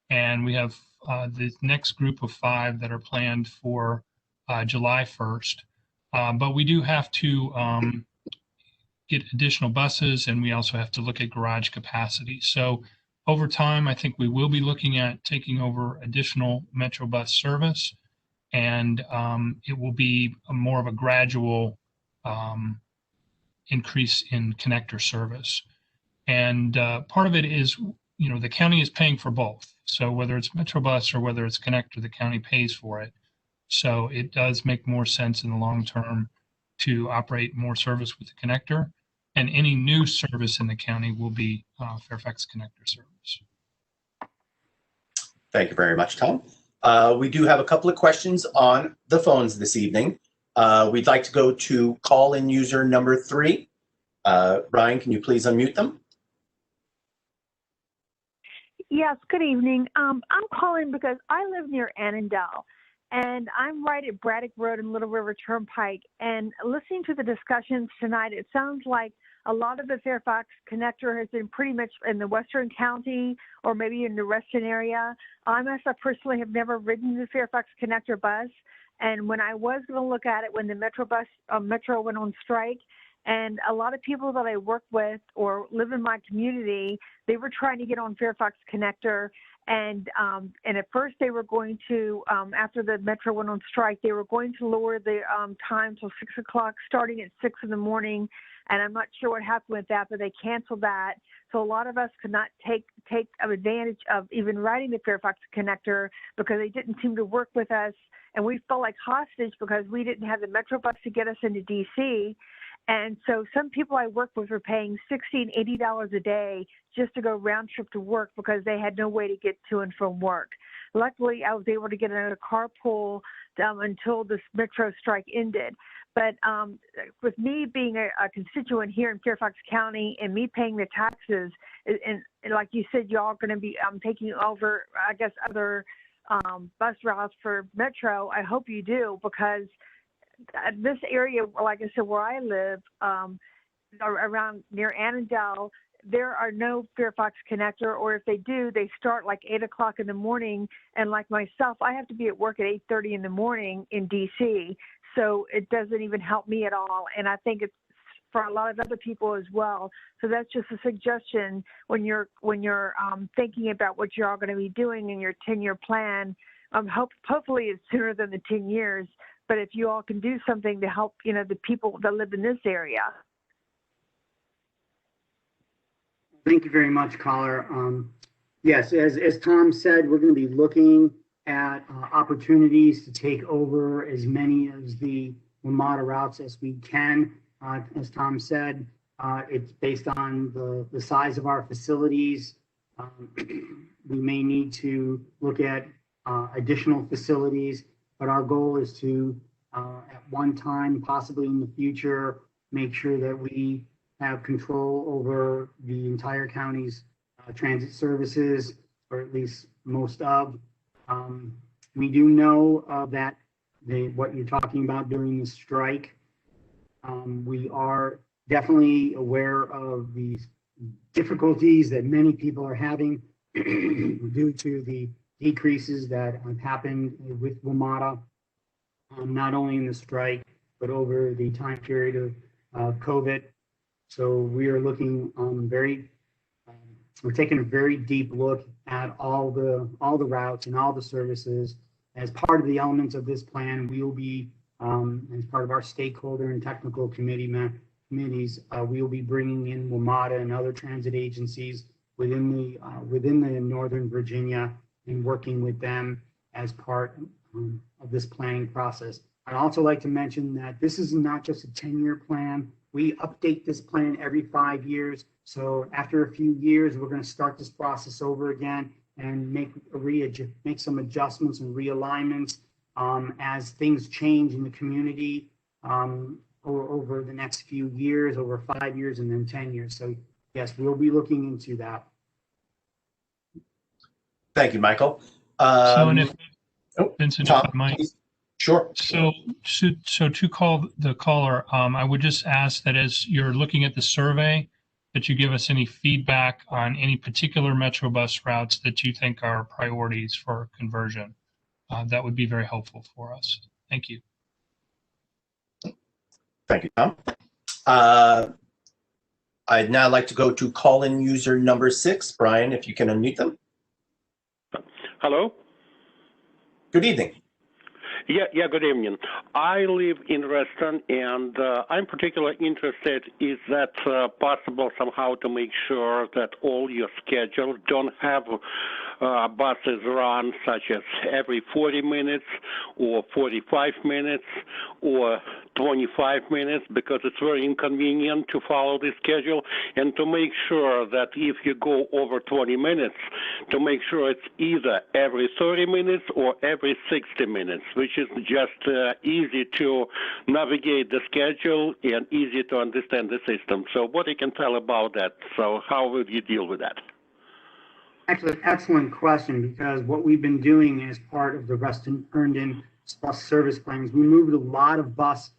and we have the next group of 5 that are planned for July 1st. But we do have to get additional buses, and we also have to look at garage capacity. So over time, I think we will be looking at taking over additional Metro bus service, and it will be more of a gradual increase in connector service. And part of it is, you know, the county is paying for both. So whether it's Metro bus or whether it's connector, the county pays for it. So it does make more sense in the long term to operate more service with the connector. And any new service in the county will be Fairfax Connector service. Thank you very much, Tom. We do have a couple of questions on the phones this evening. We'd like to go to call-in user number 3. Ryan, can you please unmute them? Yes, good evening. I'm calling because I live near Annandale, and I'm right at Braddock Road and Little River Turnpike. And listening to the discussions tonight, it sounds like a lot of the Fairfax Connector has been pretty much in the Western County or maybe in the Reston area. I myself personally have never ridden the Fairfax Connector bus. And when I was going to look at it, when the Metro went on strike, and a lot of people that I work with or live in my community, they were trying to get on Fairfax Connector. And at first they were going to, after the Metro went on strike, they were going to lower the time till 6 o'clock, starting at 6 in the morning. And I'm not sure what happened with that, but they canceled that. So a lot of us could not take advantage of even riding the Fairfax Connector because they didn't seem to work with us. And we felt like hostage because we didn't have the Metro bus to get us into DC. And so some people I work with were paying $60 and $80 a day just to go round trip to work because they had no way to get to and from work. Luckily, I was able to get in a carpool until this Metro strike ended. But with me being a constituent here in Fairfax County and me paying the taxes, and like you said, y'all are going to be taking over, I guess, other bus routes for Metro. I hope you do, because this area, like I said, where I live, around near Annandale, there are no Fairfax Connector, or if they do, they start like 8 o'clock in the morning. And like myself, I have to be at work at 8:30 in the morning in DC. So it doesn't even help me at all. And I think it's for a lot of other people as well. So that's just a suggestion when you're thinking about what you're all going to be doing in your 10-year plan. Hopefully it's sooner than the 10 years. But if you all can do something to help, you know, the people that live in this area. Thank you very much, caller. Yes, as Tom said, we're going to be looking at opportunities to take over as many of the WMATA routes as we can. As Tom said, it's based on the size of our facilities. We may need to look at additional facilities, but our goal is to, at one time, possibly in the future, make sure that we have control over the entire county's transit services, or at least most of. We do know that what you're talking about during the strike, we are definitely aware of the difficulties that many people are having due to the decreases that have happened with WMATA, not only in the strike, but over the time period of COVID. So we are looking we're taking a very deep look at all the routes and all the services. As part of the elements of this plan, we will be, as part of our stakeholder and technical committees, we will be bringing in WMATA and other transit agencies within the Northern Virginia and working with them as part of this planning process. I'd also like to mention that this is not just a 10-year plan. We update this plan every 5 years. So after a few years, we're going to start this process over again and make some adjustments and realignments as things change in the community over the next few years, over 5 years and then 10 years. So yes, we'll be looking into that. Thank you, Michael. So, and if Vincent, Tom, if I might. please. Sure. So to call the caller, I would just ask that as you're looking at the survey, that you give us any feedback on any particular Metrobus routes that you think are priorities for conversion. That would be very helpful for us. Thank you. Thank you, Tom. I'd now like to go to call-in user number 6. Brian, if you can unmute them. Hello. Good evening. Yeah, good evening. I live in Reston, and I'm particularly interested, is that possible somehow to make sure that all your schedules don't have buses run such as every 40 minutes or 45 minutes or 25 minutes, because it's very inconvenient to follow this schedule, and to make sure that if you go over 20 minutes, to make sure it's either every 30 minutes or every 60 minutes, which is just easy to navigate the schedule and easy to understand the system. So what you can tell about that? So how would you deal with that? Actually, excellent question, because what we've been doing as part of the Reston Herndon bus service plans, we moved a lot of bus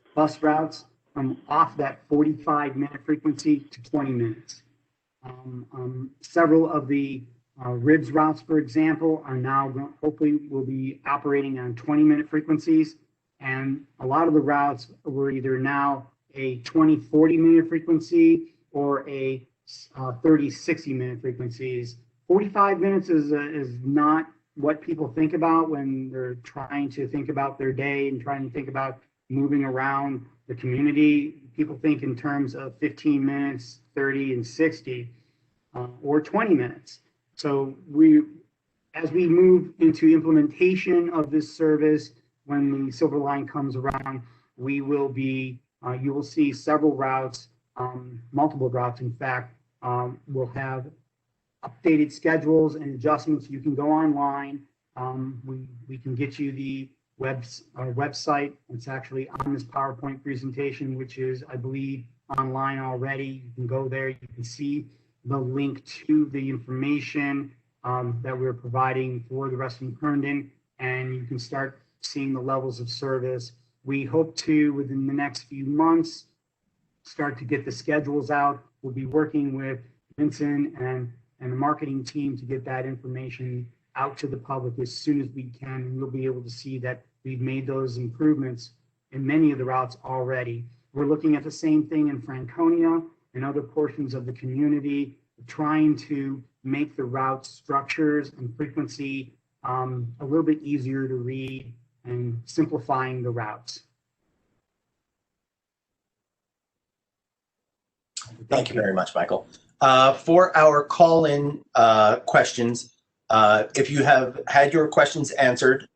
routes from off that 45-minute frequency to 20 minutes. Several of the RIBS routes, for example, are now hopefully will be operating on 20-minute frequencies, and a lot of the routes were either now a 20-40-minute frequency or a 30-60-minute frequencies. 45 minutes is not what people think about when they're trying to think about their day and trying to think about moving around the community. People think in terms of 15 minutes, 30 and 60, or 20 minutes. So as we move into implementation of this service, when the Silver Line comes around, we will be, you will see several routes, multiple routes, in fact, will have updated schedules and adjustments. You can go online. We can get you the website. It's actually on this PowerPoint presentation, which is, I believe, online already. You can go there. You can see the link to the information that we're providing for the Reston Herndon, and you can start seeing the levels of service. We hope to, within the next few months, start to get the schedules out. We'll be working with Vincent and the marketing team to get that information out to the public as soon as we can, and we'll be able to see that we've made those improvements in many of the routes already. We're looking at the same thing in Franconia and other portions of the community, trying to make the route structures and frequency a little bit easier to read and simplifying the routes. Thank you very much, Michael. For our call-in questions, if you have had your questions answered,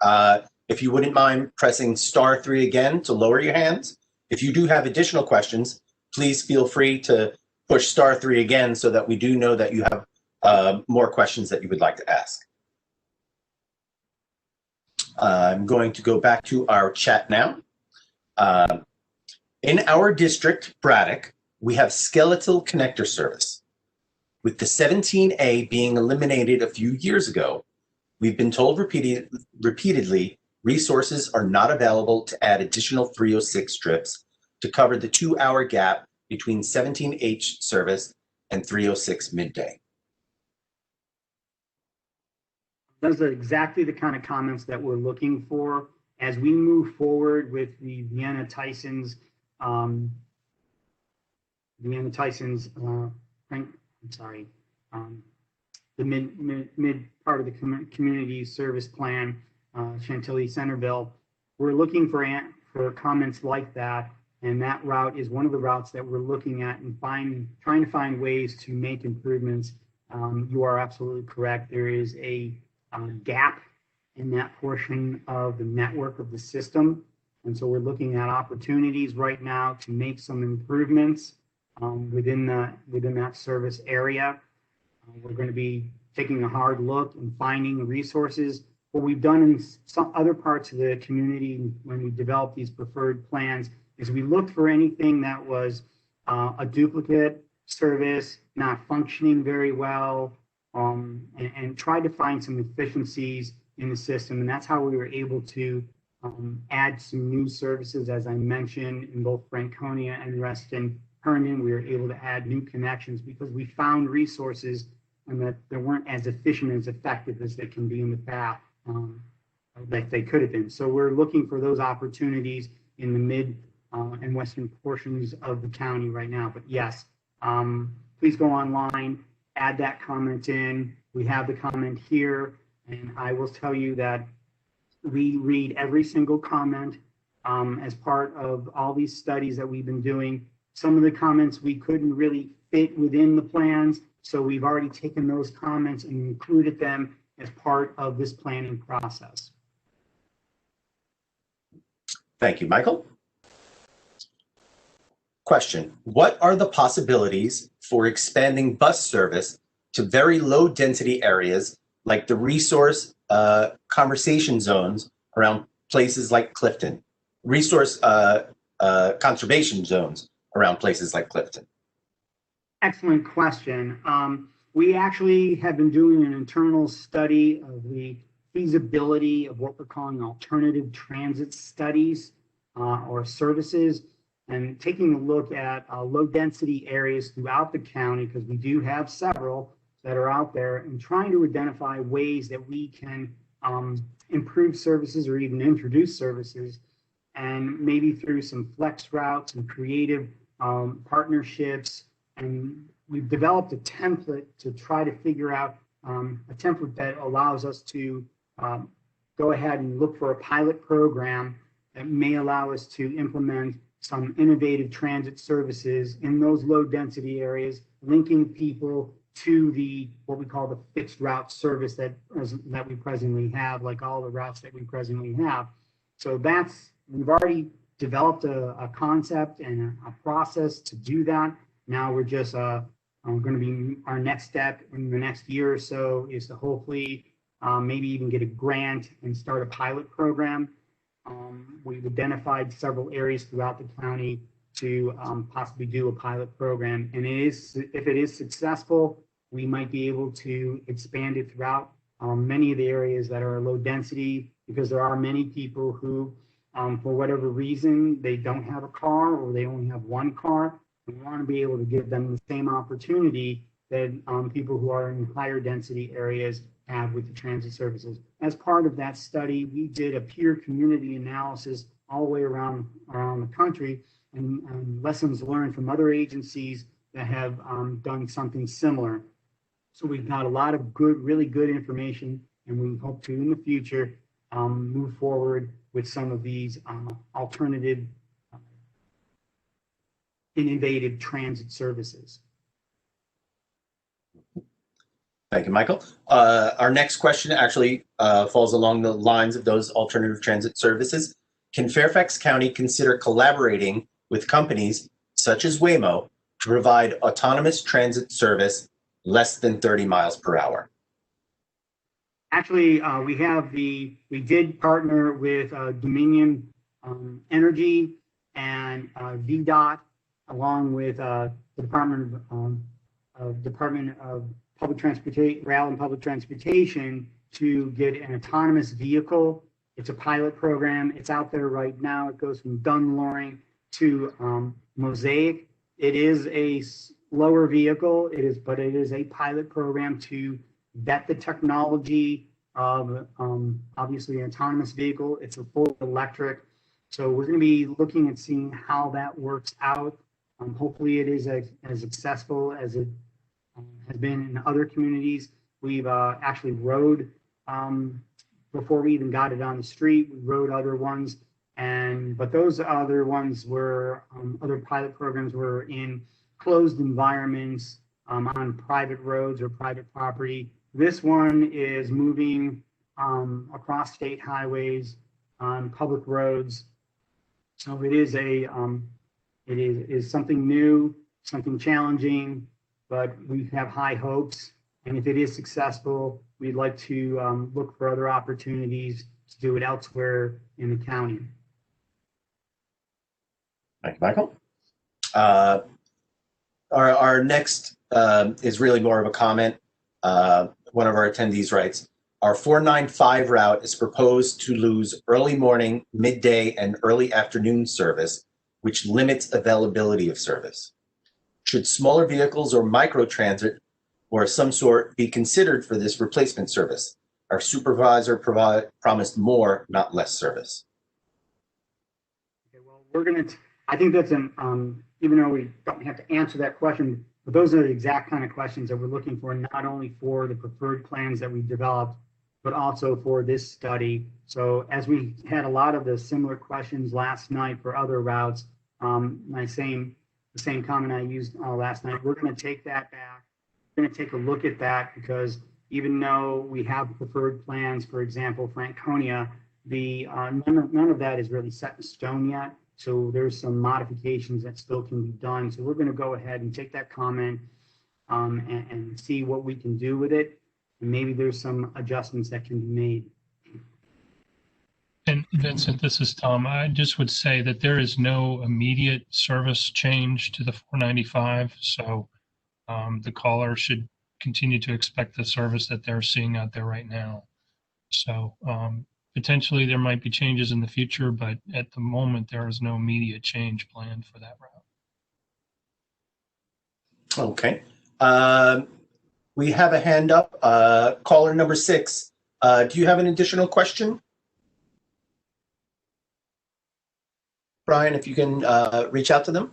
if you wouldn't mind pressing *3 again to lower your hands. If you do have additional questions, please feel free to push *3 again so that we do know that you have more questions that you would like to ask. I'm going to go back to our chat now. In our district, Braddock, we have skeletal connector service. With the 17A being eliminated a few years ago, we've been told repeatedly resources are not available to add additional 306 strips to cover the 2-hour gap between 17H service and 306 midday. Those are exactly the kind of comments that we're looking for as we move forward with the Vienna-Tysons Vienna-Tysons, the mid part of the community service plan, Chantilly-Centreville. We're looking for comments like that, and that route is one of the routes that we're looking at and trying to find ways to make improvements. You are absolutely correct. There is a gap in that portion of the network of the system, and so we're looking at opportunities right now to make some improvements within that service area. We're going to be taking a hard look and finding resources. What we've done in some other parts of the community when we developed these preferred plans is we looked for anything that was a duplicate service, not functioning very well, and tried to find some efficiencies in the system. And that's how we were able to add some new services, as I mentioned, in both Franconia and Reston. Herndon, we were able to add new connections because we found resources and that they weren't as efficient and as effective as they can be in the past, like they could have been. So we're looking for those opportunities in the mid and western portions of the county right now. But yes, please go online, add that comment in. We have the comment here, and I will tell you that we read every single comment as part of all these studies that we've been doing. Some of the comments we couldn't really fit within the plans, so we've already taken those comments and included them as part of this planning process. Thank you, Michael. Question: what are the possibilities for expanding bus service to very low density areas like the resource conservation zones around places like Clifton? Resource conservation zones around places like Clifton? Excellent question. We actually have been doing an internal study of the feasibility of what we're calling alternative transit studies or services, and taking a look at low density areas throughout the county, because we do have several that are out there, and trying to identify ways that we can improve services or even introduce services, and maybe through some flex routes and creative partnerships. And we've developed a template to try to figure out a template that allows us to go ahead and look for a pilot program that may allow us to implement some innovative transit services in those low density areas, linking people to the what we call the fixed route service that we presently have, like all the routes that we presently have. So we've already developed a concept and a process to do that. Now we're just going to be, our next step in the next year or so is to hopefully maybe even get a grant and start a pilot program. We've identified several areas throughout the county to possibly do a pilot program. And if it is successful, we might be able to expand it throughout many of the areas that are low density, because there are many people who, for whatever reason, they don't have a car or they only have one car. We want to be able to give them the same opportunity that people who are in higher density areas have with the transit services. As part of that study, we did a peer community analysis all the way around the country, and lessons learned from other agencies that have done something similar. So we've got a lot of really good information, and we hope to in the future move forward with some of these alternative innovative transit services. Thank you, Michael. Our next question actually falls along the lines of those alternative transit services. Can Fairfax County consider collaborating with companies such as Waymo to provide autonomous transit service less than 30 miles per hour? Actually, we did partner with Dominion Energy and VDOT, along with the Department of Public Transportation, Rail and Public Transportation, to get an autonomous vehicle. It's a pilot program. It's out there right now. It goes from Dunloring to Mosaic. It is a lower vehicle. But it is a pilot program to vet the technology of obviously an autonomous vehicle. It's a full electric. So we're going to be looking at seeing how that works out. Hopefully it is as successful as it has been in other communities. We've actually rode, before we even got it on the street, we rode other ones. But those other ones were, other pilot programs were in closed environments, on private roads or private property. This one is moving across state highways on public roads. So it is it is something new, something challenging, but we have high hopes. And if it is successful, we'd like to look for other opportunities to do it elsewhere in the county. Thank you, Michael. Our next is really more of a comment. One of our attendees writes, our 495 route is proposed to lose early morning, midday, and early afternoon service, which limits availability of service. Should smaller vehicles or microtransit or some sort be considered for this replacement service? Our supervisor promised more, not less service. Okay, well, I think that's even though we don't have to answer that question, but those are the exact kind of questions that we're looking for, not only for the preferred plans that we developed, but also for this study. So as we had a lot of the similar questions last night for other routes, the same comment I used last night, we're going to take that back. We're going to take a look at that, because even though we have preferred plans, for example, Franconia, none of that is really set in stone yet. So there's some modifications that still can be done. So we're going to go ahead and take that comment and see what we can do with it. And maybe there's some adjustments that can be made. And Vincent, this is Tom. I just would say that there is no immediate service change to the 495. So the caller should continue to expect the service that they're seeing out there right now. So potentially there might be changes in the future, but at the moment there is no immediate change planned for that route. Okay. We have a hand up. Caller number 6. Do you have an additional question? Brian, if you can reach out to them.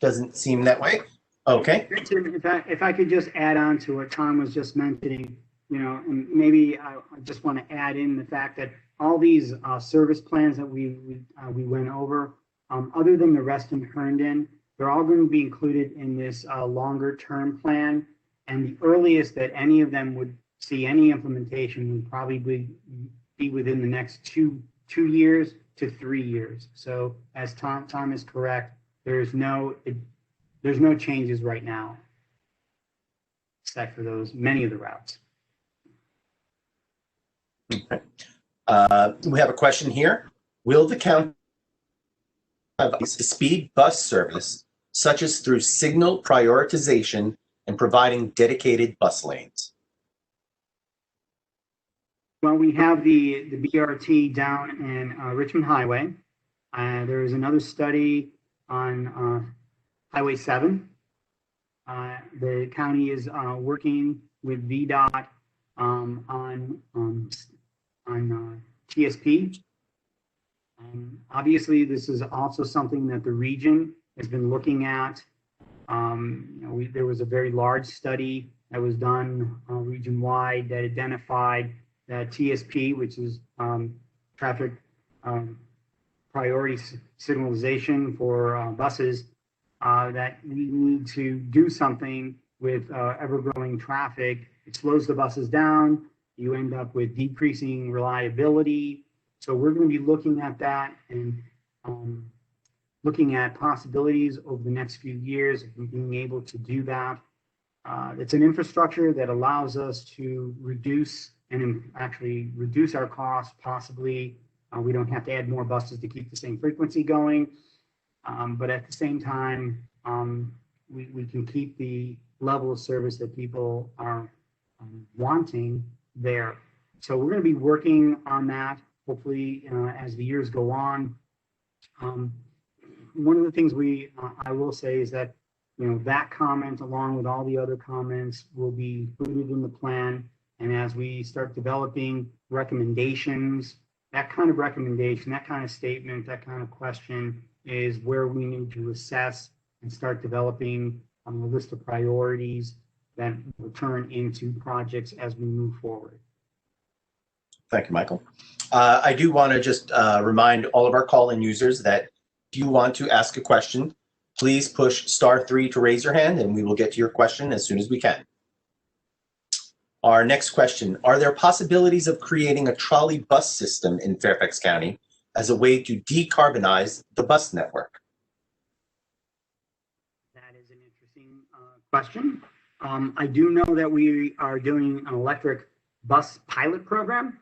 Doesn't seem that way. Okay. If I could just add on to what Tom was just mentioning, and maybe I just want to add in the fact that all these service plans that we went over, other than the Reston Herndon, they're all going to be included in this longer term plan. And the earliest that any of them would see any implementation would probably be within the next two years to 3 years. So as Tom is correct, there's no changes right now, except for many of the routes. Okay. We have a question here. Will the county have a speed bus service, such as through signal prioritization and providing dedicated bus lanes? Well, we have the BRT down in Richmond Highway. There is another study on Highway 7. The county is working with VDOT on TSP. Obviously, this is also something that the region has been looking at. There was a very large study that was done region-wide that identified that TSP, which is traffic priority signalization for buses, that we need to do something with ever-growing traffic. It slows the buses down. You end up with decreasing reliability. So we're going to be looking at that and looking at possibilities over the next few years of being able to do that. It's an infrastructure that allows us to reduce our costs, possibly. We don't have to add more buses to keep the same frequency going. But at the same time, we can keep the level of service that people are wanting there. So we're going to be working on that, hopefully, as the years go on. One of the things I will say is that, that comment, along with all the other comments, will be included in the plan. And as we start developing recommendations, that kind of recommendation, that kind of statement, that kind of question is where we need to assess and start developing a list of priorities that will turn into projects as we move forward. Thank you, Michael. I do want to just remind all of our call-in users that if you want to ask a question, please push *3 to raise your hand and we will get to your question as soon as we can. Our next question, are there possibilities of creating a trolley bus system in Fairfax County as a way to decarbonize the bus network? That is an interesting question. I do know that we are doing an electric bus pilot program.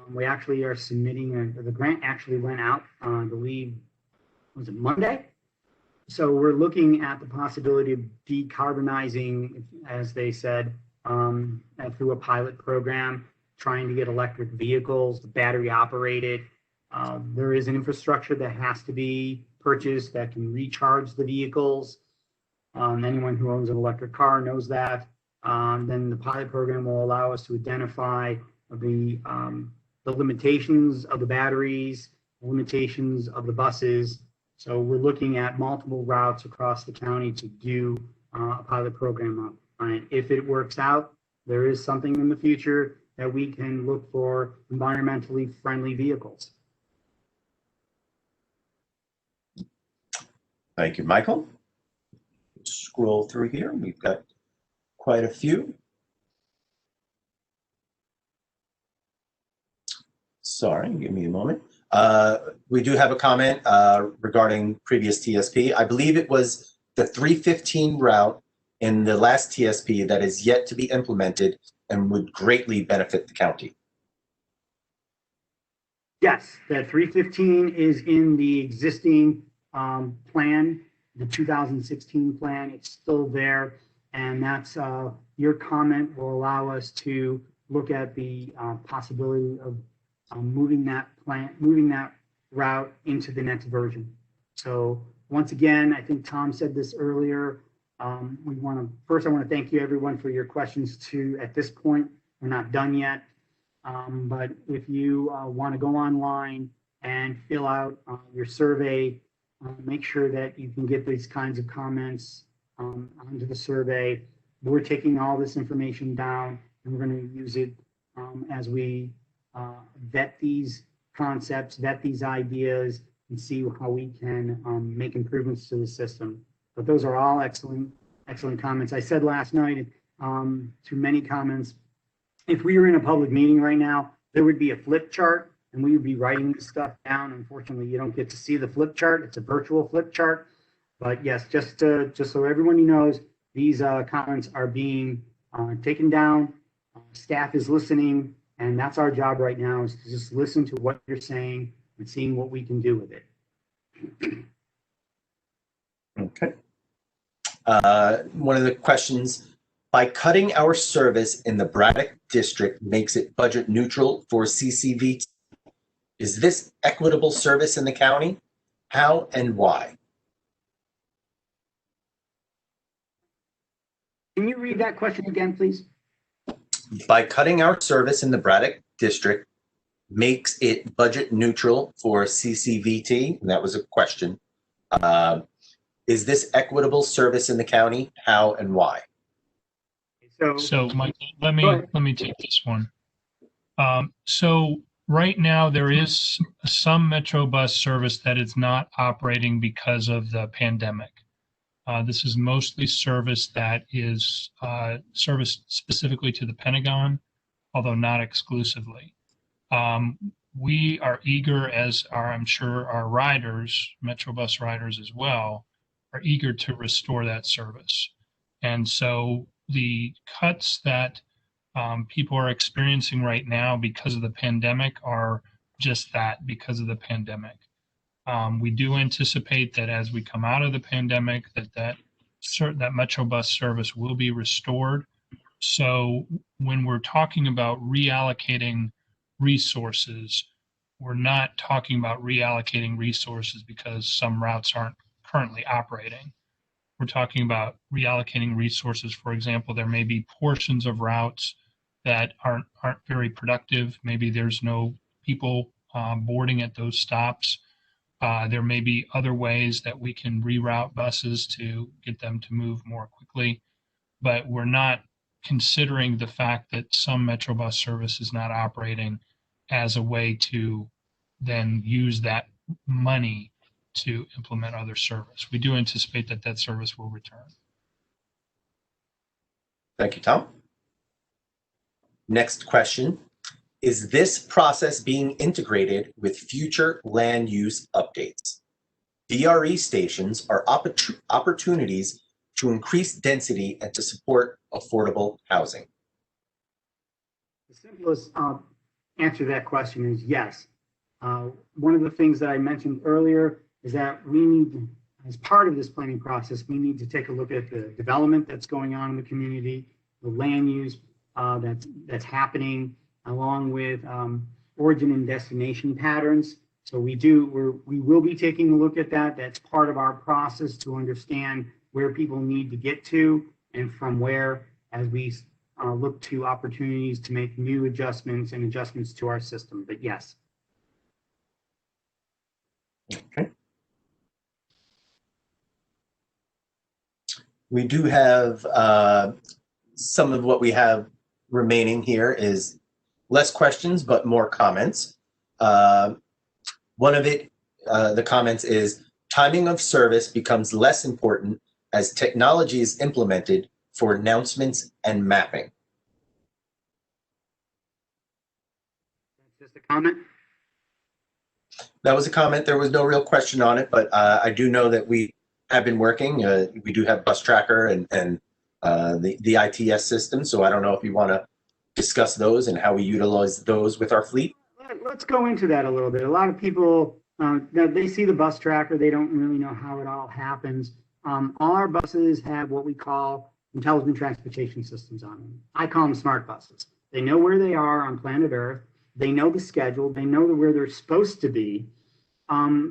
We actually are submitting, the grant actually went out, I believe, was it Monday? So we're looking at the possibility of decarbonizing, as they said, through a pilot program, trying to get electric vehicles, battery operated. There is an infrastructure that has to be purchased that can recharge the vehicles. Anyone who owns an electric car knows that. Then the pilot program will allow us to identify the limitations of the batteries, limitations of the buses. So we're looking at multiple routes across the county to do a pilot program on it. If it works out, there is something in the future that we can look for environmentally friendly vehicles. Thank you, Michael. Scroll through here. We've got quite a few. Sorry, give me a moment. We do have a comment regarding previous TSP. I believe it was the 315 route in the last TSP that is yet to be implemented and would greatly benefit the county. Yes, that 315 is in the existing plan, the 2016 plan. It's still there, and that's your comment will allow us to look at the possibility of moving that route into the next version. So once again, I think Tom said this earlier. First, I want to thank you everyone for your questions too. At this point, we're not done yet. But if you want to go online and fill out your survey, make sure that you can get these kinds of comments onto the survey. We're taking all this information down and we're going to use it as we vet these concepts, vet these ideas, and see how we can make improvements to the system. But those are all excellent comments. I said last night to many comments, if we were in a public meeting right now, there would be a flip chart and we would be writing this stuff down. Unfortunately, you don't get to see the flip chart. It's a virtual flip chart. But yes, just so everyone knows, these comments are being taken down. Staff is listening, and that's our job right now, is to just listen to what you're saying and seeing what we can do with it. Okay. One of the questions, by cutting our service in the Braddock district makes it budget neutral for CCVT. Is this equitable service in the county? How and why? Can you read that question again, please? By cutting our service in the Braddock district makes it budget neutral for CCVT? And that was a question. Is this equitable service in the county? How and why? So Michael, let me take this one. So right now there is some Metro bus service that is not operating because of the pandemic. This is mostly service that is serviced specifically to the Pentagon, although not exclusively. We are eager, as are, I'm sure, our riders, Metro bus riders as well, are eager to restore that service. And so the cuts that people are experiencing right now because of the pandemic are just that, because of the pandemic. We do anticipate that as we come out of the pandemic, that Metro bus service will be restored. So when we're talking about reallocating resources, we're not talking about reallocating resources because some routes aren't currently operating. We're talking about reallocating resources. For example, there may be portions of routes that aren't very productive. Maybe there's no people boarding at those stops. There may be other ways that we can reroute buses to get them to move more quickly, but we're not considering the fact that some Metro bus service is not operating as a way to then use that money to implement other service. We do anticipate that that service will return. Thank you, Tom. Next question. Is this process being integrated with future land use updates? BRE stations are opportunities to increase density and to support affordable housing. The simplest answer to that question is yes. One of the things that I mentioned earlier is that we need, as part of this planning process, we need to take a look at the development that's going on in the community, the land use that's happening, along with origin and destination patterns. So we will be taking a look at that. That's part of our process to understand where people need to get to and from where, as we look to opportunities to make new adjustments and adjustments to our system. But yes. Okay. We do have some of what we have remaining here is less questions, but more comments. One of it, the comments is, timing of service becomes less important as technology is implemented for announcements and mapping. Just a comment? That was a comment. There was no real question on it, but I do know that we have been working. We do have Bus Tracker and the ITS system, so I don't know if you want to discuss those and how we utilize those with our fleet. Let's go into that a little bit. A lot of people, they see the Bus Tracker, they don't really know how it all happens. All our buses have what we call intelligent transportation systems on them. I call them smart buses. They know where they are on planet Earth. They know the schedule. They know where they're supposed to be.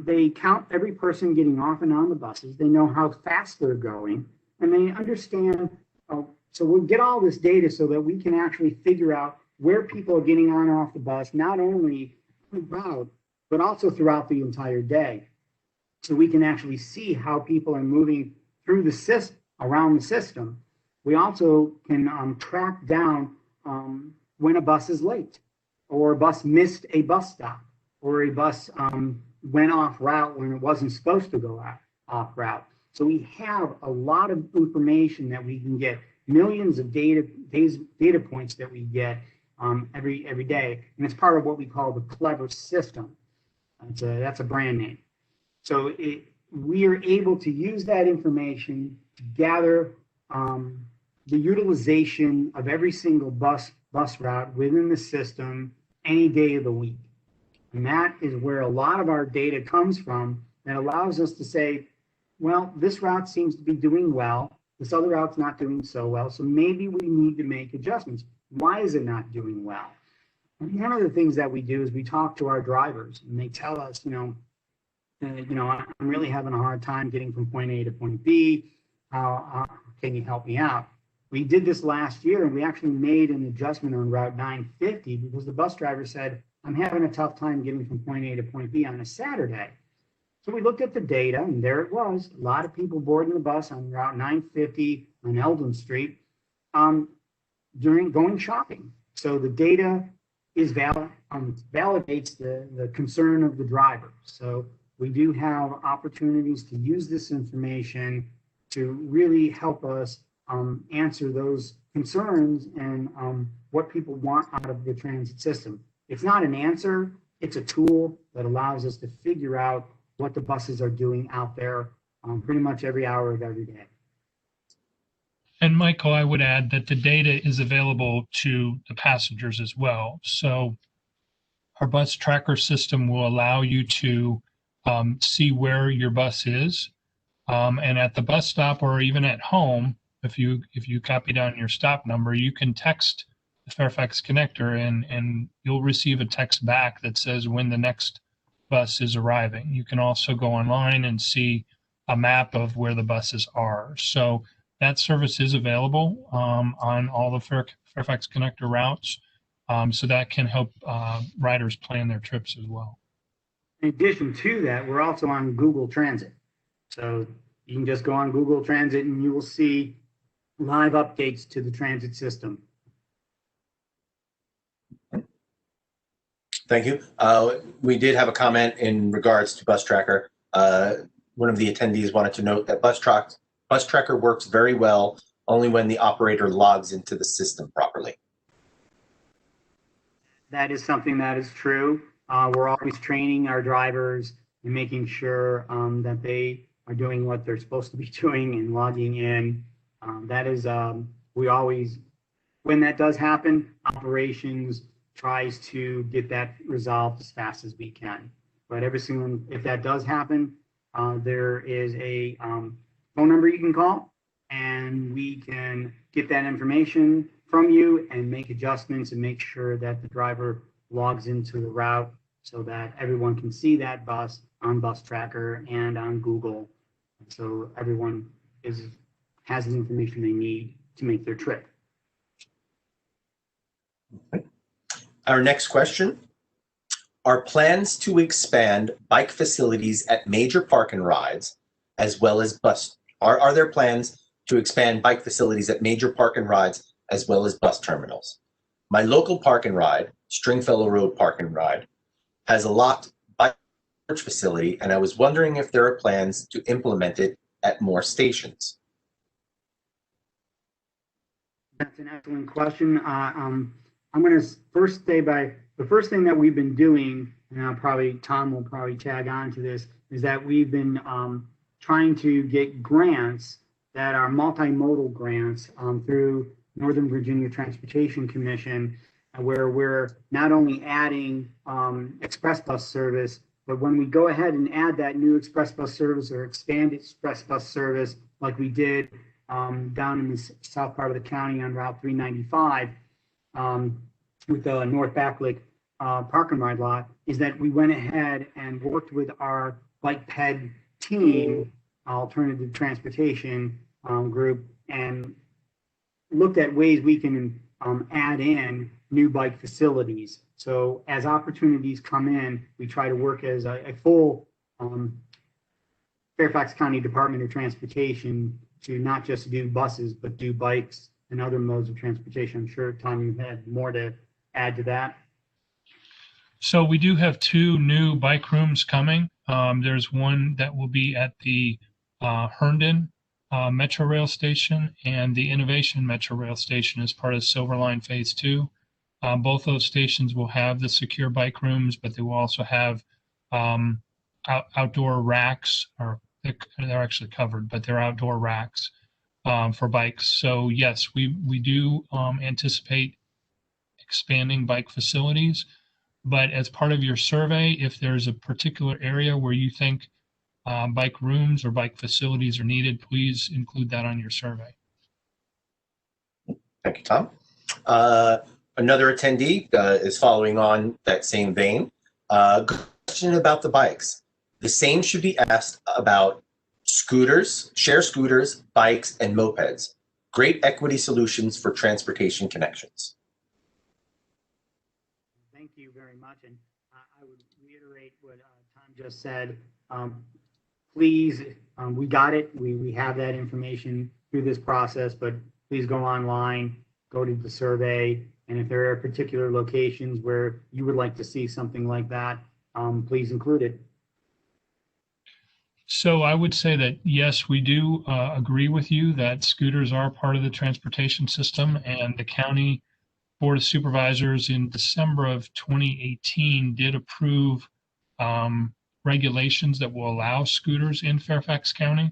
They count every person getting off and on the buses. They know how fast they're going, and they understand. So we'll get all this data so that we can actually figure out where people are getting on and off the bus, not only en route, but also throughout the entire day. So we can actually see how people are moving through the system, around the system. We also can track down when a bus is late, or a bus missed a bus stop, or a bus went off route when it wasn't supposed to go off route. So we have a lot of information that we can get, millions of data points that we get every day, and it's part of what we call the Clever system. That's a brand name. So we are able to use that information to gather the utilization of every single bus route within the system any day of the week. And that is where a lot of our data comes from, that allows us to say, well, this route seems to be doing well, this other route's not doing so well, so maybe we need to make adjustments. Why is it not doing well? And one of the things that we do is we talk to our drivers, and they tell us, I'm really having a hard time getting from point A to point B. How can you help me out? We did this last year, and we actually made an adjustment on Route 950 because the bus driver said, I'm having a tough time getting from point A to point B on a Saturday. So we looked at the data, and there it was. A lot of people boarding the bus on Route 950 on Eldon Street during going shopping. So the data is validates the concern of the driver. So we do have opportunities to use this information to really help us answer those concerns and what people want out of the transit system. It's not an answer, it's a tool that allows us to figure out what the buses are doing out there pretty much every hour of every day. And Michael, I would add that the data is available to the passengers as well. So our bus tracker system will allow you to see where your bus is. And at the bus stop or even at home, if you copy down your stop number, you can text the Fairfax Connector and you'll receive a text back that says when the next bus is arriving. You can also go online and see a map of where the buses are. So that service is available on all the Fairfax Connector routes. So that can help riders plan their trips as well. In addition to that, we're also on Google Transit. So you can just go on Google Transit and you will see live updates to the transit system. Thank you. We did have a comment in regards to Bus Tracker. One of the attendees wanted to note that Bus Tracker works very well only when the operator logs into the system properly. That is something that is true. We're always training our drivers and making sure that they are doing what they're supposed to be doing and logging in. That is, we always, when that does happen, operations tries to get that resolved as fast as we can. But every single, if that does happen, there is a phone number you can call, and we can get that information from you and make adjustments and make sure that the driver logs into the route so that everyone can see that bus on Bus Tracker and on Google. So everyone has the information they need to make their trip. Okay. Our next question. Are plans to expand bike facilities at major park and rides as well as bus? Are there plans to expand bike facilities at major park and rides as well as bus terminals? My local park and ride, Stringfellow Road Park and Ride, has a locked bike storage facility, and I was wondering if there are plans to implement it at more stations. That's an excellent question. I'm going to first say the first thing that we've been doing, and Tom will probably tag on to this, is that we've been trying to get grants that are multimodal grants through Northern Virginia Transportation Commission, where we're not only adding express bus service, but when we go ahead and add that new express bus service or expand express bus service, like we did down in the south part of the county on Route 395 with the North Backlick park and ride lot, is that we went ahead and worked with our bike ped team, alternative transportation group, and looked at ways we can add in new bike facilities. So as opportunities come in, we try to work as a full Fairfax County Department of Transportation to not just do buses, but do bikes and other modes of transportation. I'm sure, Tom, you had more to add to that. So we do have 2 new bike rooms coming. There's one that will be at the Herndon Metro Rail Station and the Innovation Metro Rail Station as part of Silver Line Phase 2. Both those stations will have the secure bike rooms, but they will also have outdoor racks, or they're actually covered, but they're outdoor racks for bikes. So yes, we do anticipate expanding bike facilities, but as part of your survey, if there's a particular area where you think bike rooms or bike facilities are needed, please include that on your survey. Thank you, Tom. Another attendee is following on that same vein. Question about the bikes. The same should be asked about scooters, share scooters, bikes, and mopeds. Great equity solutions for transportation connections. Thank you very much. And I would reiterate what Tom just said. Please, we got it. We have that information through this process, but please go online, go to the survey. And if there are particular locations where you would like to see something like that, please include it. So I would say that, yes, we do agree with you that scooters are part of the transportation system, and the County Board of Supervisors in December of 2018 did approve regulations that will allow scooters in Fairfax County.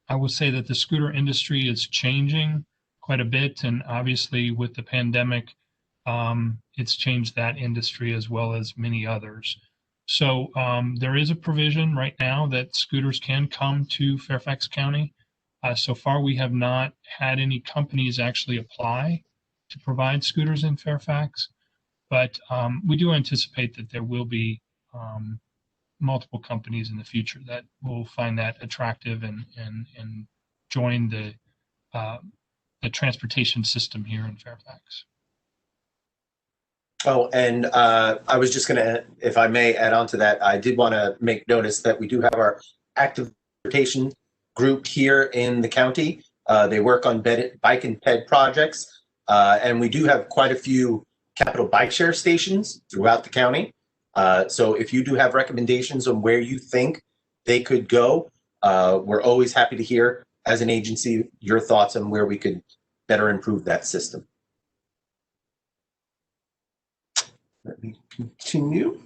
I will say that the scooter industry is changing quite a bit, and obviously with the pandemic, it's changed that industry as well as many others. So there is a provision right now that scooters can come to Fairfax County. So far, we have not had any companies actually apply to provide scooters in Fairfax, but we do anticipate that there will be multiple companies in the future that will find that attractive and join the transportation system here in Fairfax. Oh, and I was just going to, if I may add on to that, I did want to make notice that we do have our active transportation group here in the county. They work on bike and ped projects, and we do have quite a few capital bike share stations throughout the county. So if you do have recommendations on where you think they could go, we're always happy to hear, as an agency, your thoughts on where we could better improve that system. Let me continue.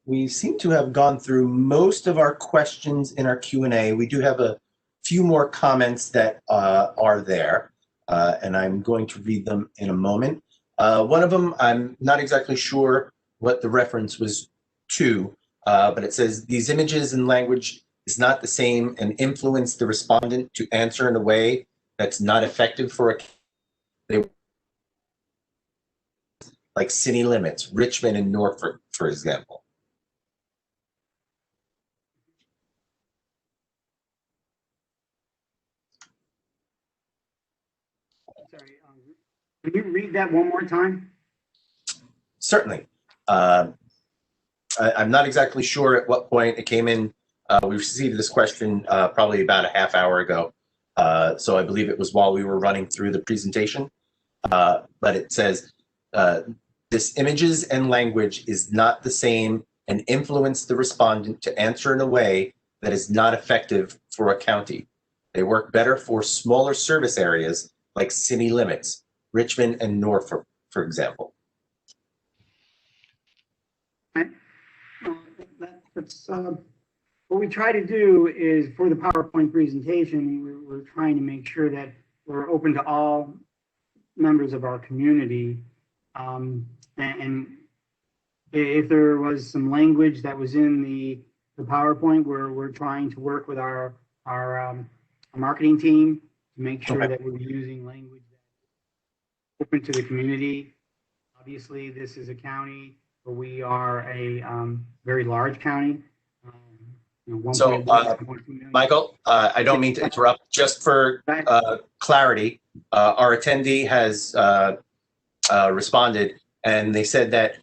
We seem to have gone through most of our questions in our Q&A. We do have a few more comments that are there, and I'm going to read them in a moment. One of them, I'm not exactly sure what the reference was to, but it says, these images and language is not the same and influence the respondent to answer in a way that's not effective for a, like city limits, Richmond and Norfolk, for example. Sorry, can you read that one more time? Certainly. I'm not exactly sure at what point it came in. We received this question probably about a half hour ago. So I believe it was while we were running through the presentation. But it says, this images and language is not the same and influence the respondent to answer in a way that is not effective for a county. They work better for smaller service areas like city limits, Richmond and Norfolk, for example. What we try to do is, for the PowerPoint presentation, we're trying to make sure that we're open to all members of our community. And if there was some language that was in the PowerPoint, we're trying to work with our marketing team to make sure that we're using language that's open to the community. Obviously, this is a county, but we are a very large county. So, Michael, I don't mean to interrupt. Just for clarity, our attendee has responded, and they said that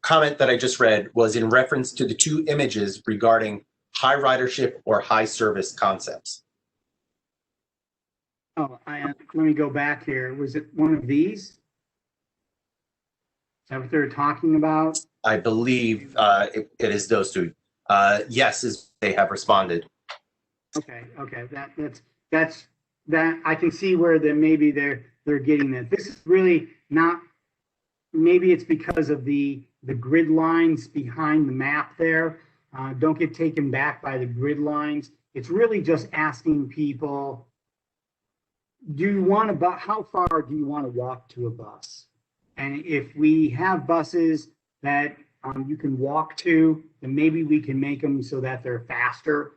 comment that I just read was in reference to the two images regarding high ridership or high service concepts. Oh, let me go back here. Was it one of these? Is that what they're talking about? I believe it is those two. Yes, they have responded. Okay, that's that. I can see where maybe they're getting that. This is really not. Maybe it's because of the grid lines behind the map there. Don't get taken back by the grid lines. It's really just asking people, do you want to, how far do you want to walk to a bus? And if we have buses that you can walk to, then maybe we can make them so that they're faster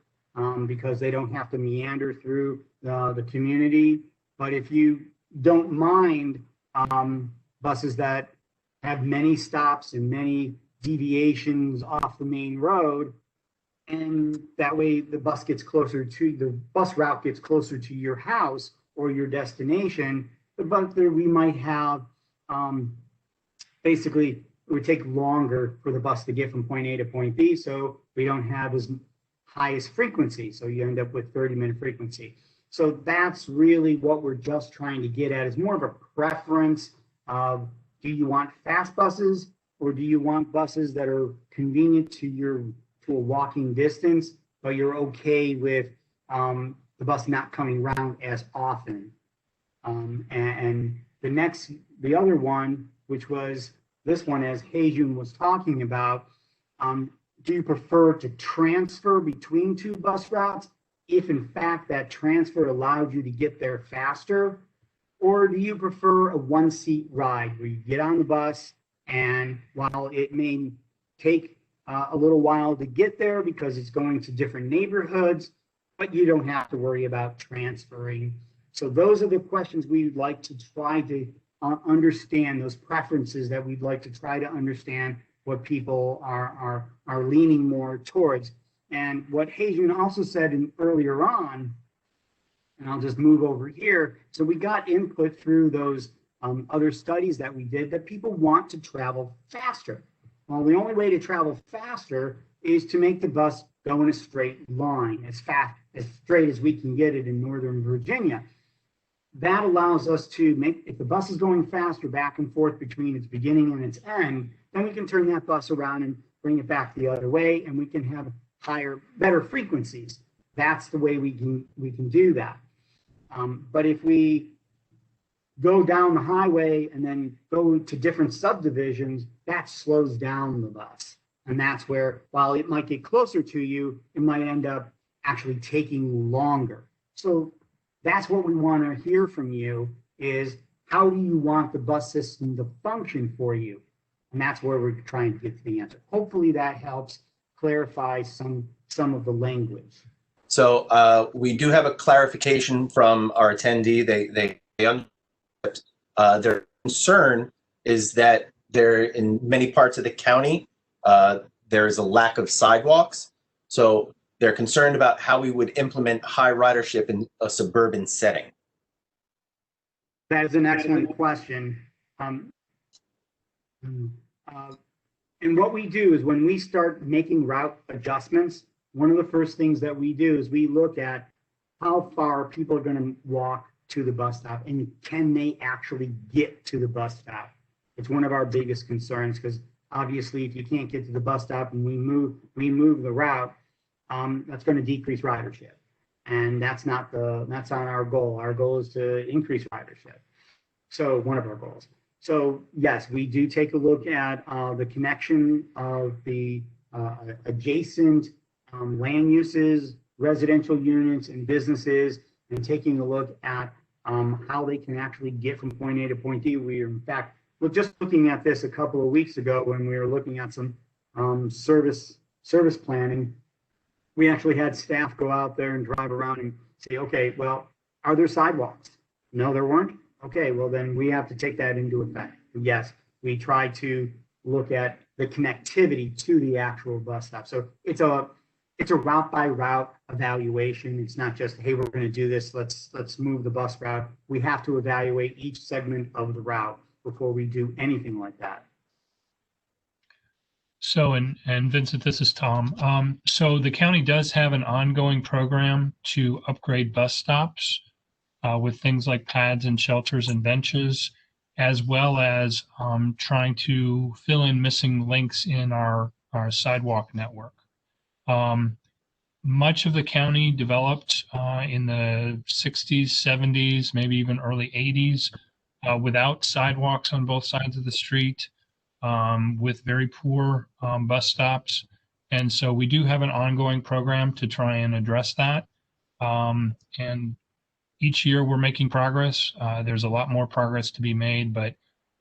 because they don't have to meander through the community. But if you don't mind buses that have many stops and many deviations off the main road, and that way the bus route gets closer to your house or your destination, but there we might have basically it would take longer for the bus to get from point A to point B, so we don't have as highest frequency, so you end up with 30-minute frequency. So that's really what we're just trying to get at, is more of a preference of, do you want fast buses or do you want buses that are convenient to a walking distance, but you're okay with the bus not coming around as often? And the other one, which was this one, as Hejun was talking about, do you prefer to transfer between two bus routes if in fact that transfer allowed you to get there faster? Or do you prefer a one-seat ride where you get on the bus, and while it may take a little while to get there because it's going to different neighborhoods, but you don't have to worry about transferring? So those are the questions we'd like to try to understand, those preferences that we'd like to try to understand what people are leaning more towards. And what Hadrian also said earlier on, and I'll just move over here. So we got input through those other studies that we did that people want to travel faster. Well, the only way to travel faster is to make the bus go in a straight line, as straight as we can get it in Northern Virginia. That allows us to make, if the bus is going faster back and forth between its beginning and its end, then we can turn that bus around and bring it back the other way, and we can have better frequencies. That's the way we can do that. But if we go down the highway and then go to different subdivisions, that slows down the bus. And that's where, while it might get closer to you, it might end up actually taking longer. So that's what we want to hear from you is, how do you want the bus system to function for you? And that's where we're trying to get to the answer. Hopefully that helps clarify some of the language. So we do have a clarification from our attendee. Their concern is that in many parts of the county, there is a lack of sidewalks. So they're concerned about how we would implement high ridership in a suburban setting. That is an excellent question. And what we do is, when we start making route adjustments, one of the first things that we do is we look at how far people are going to walk to the bus stop, and can they actually get to the bus stop? It's one of our biggest concerns, because obviously if you can't get to the bus stop and we move the route, that's going to decrease ridership. And that's not our goal. Our goal is to increase ridership. So one of our goals. So yes, we do take a look at the connection of the adjacent land uses, residential units, and businesses, and taking a look at how they can actually get from point A to point D. We are, in fact, we're just looking at this a couple of weeks ago when we were looking at some service planning. We actually had staff go out there and drive around and say, okay, well, are there sidewalks? No, there weren't. Okay, well, then we have to take that into effect. Yes, we try to look at the connectivity to the actual bus stop. So it's a route by route evaluation. It's not just, hey, we're going to do this, let's move the bus route. We have to evaluate each segment of the route before we do anything like that. So, and Vincent, this is Tom. So the county does have an ongoing program to upgrade bus stops with things like pads and shelters and benches, as well as trying to fill in missing links in our sidewalk network. Much of the county developed in the 60s, 70s, maybe even early 80s without sidewalks on both sides of the street, with very poor bus stops. And so we do have an ongoing program to try and address that. And each year we're making progress. There's a lot more progress to be made, but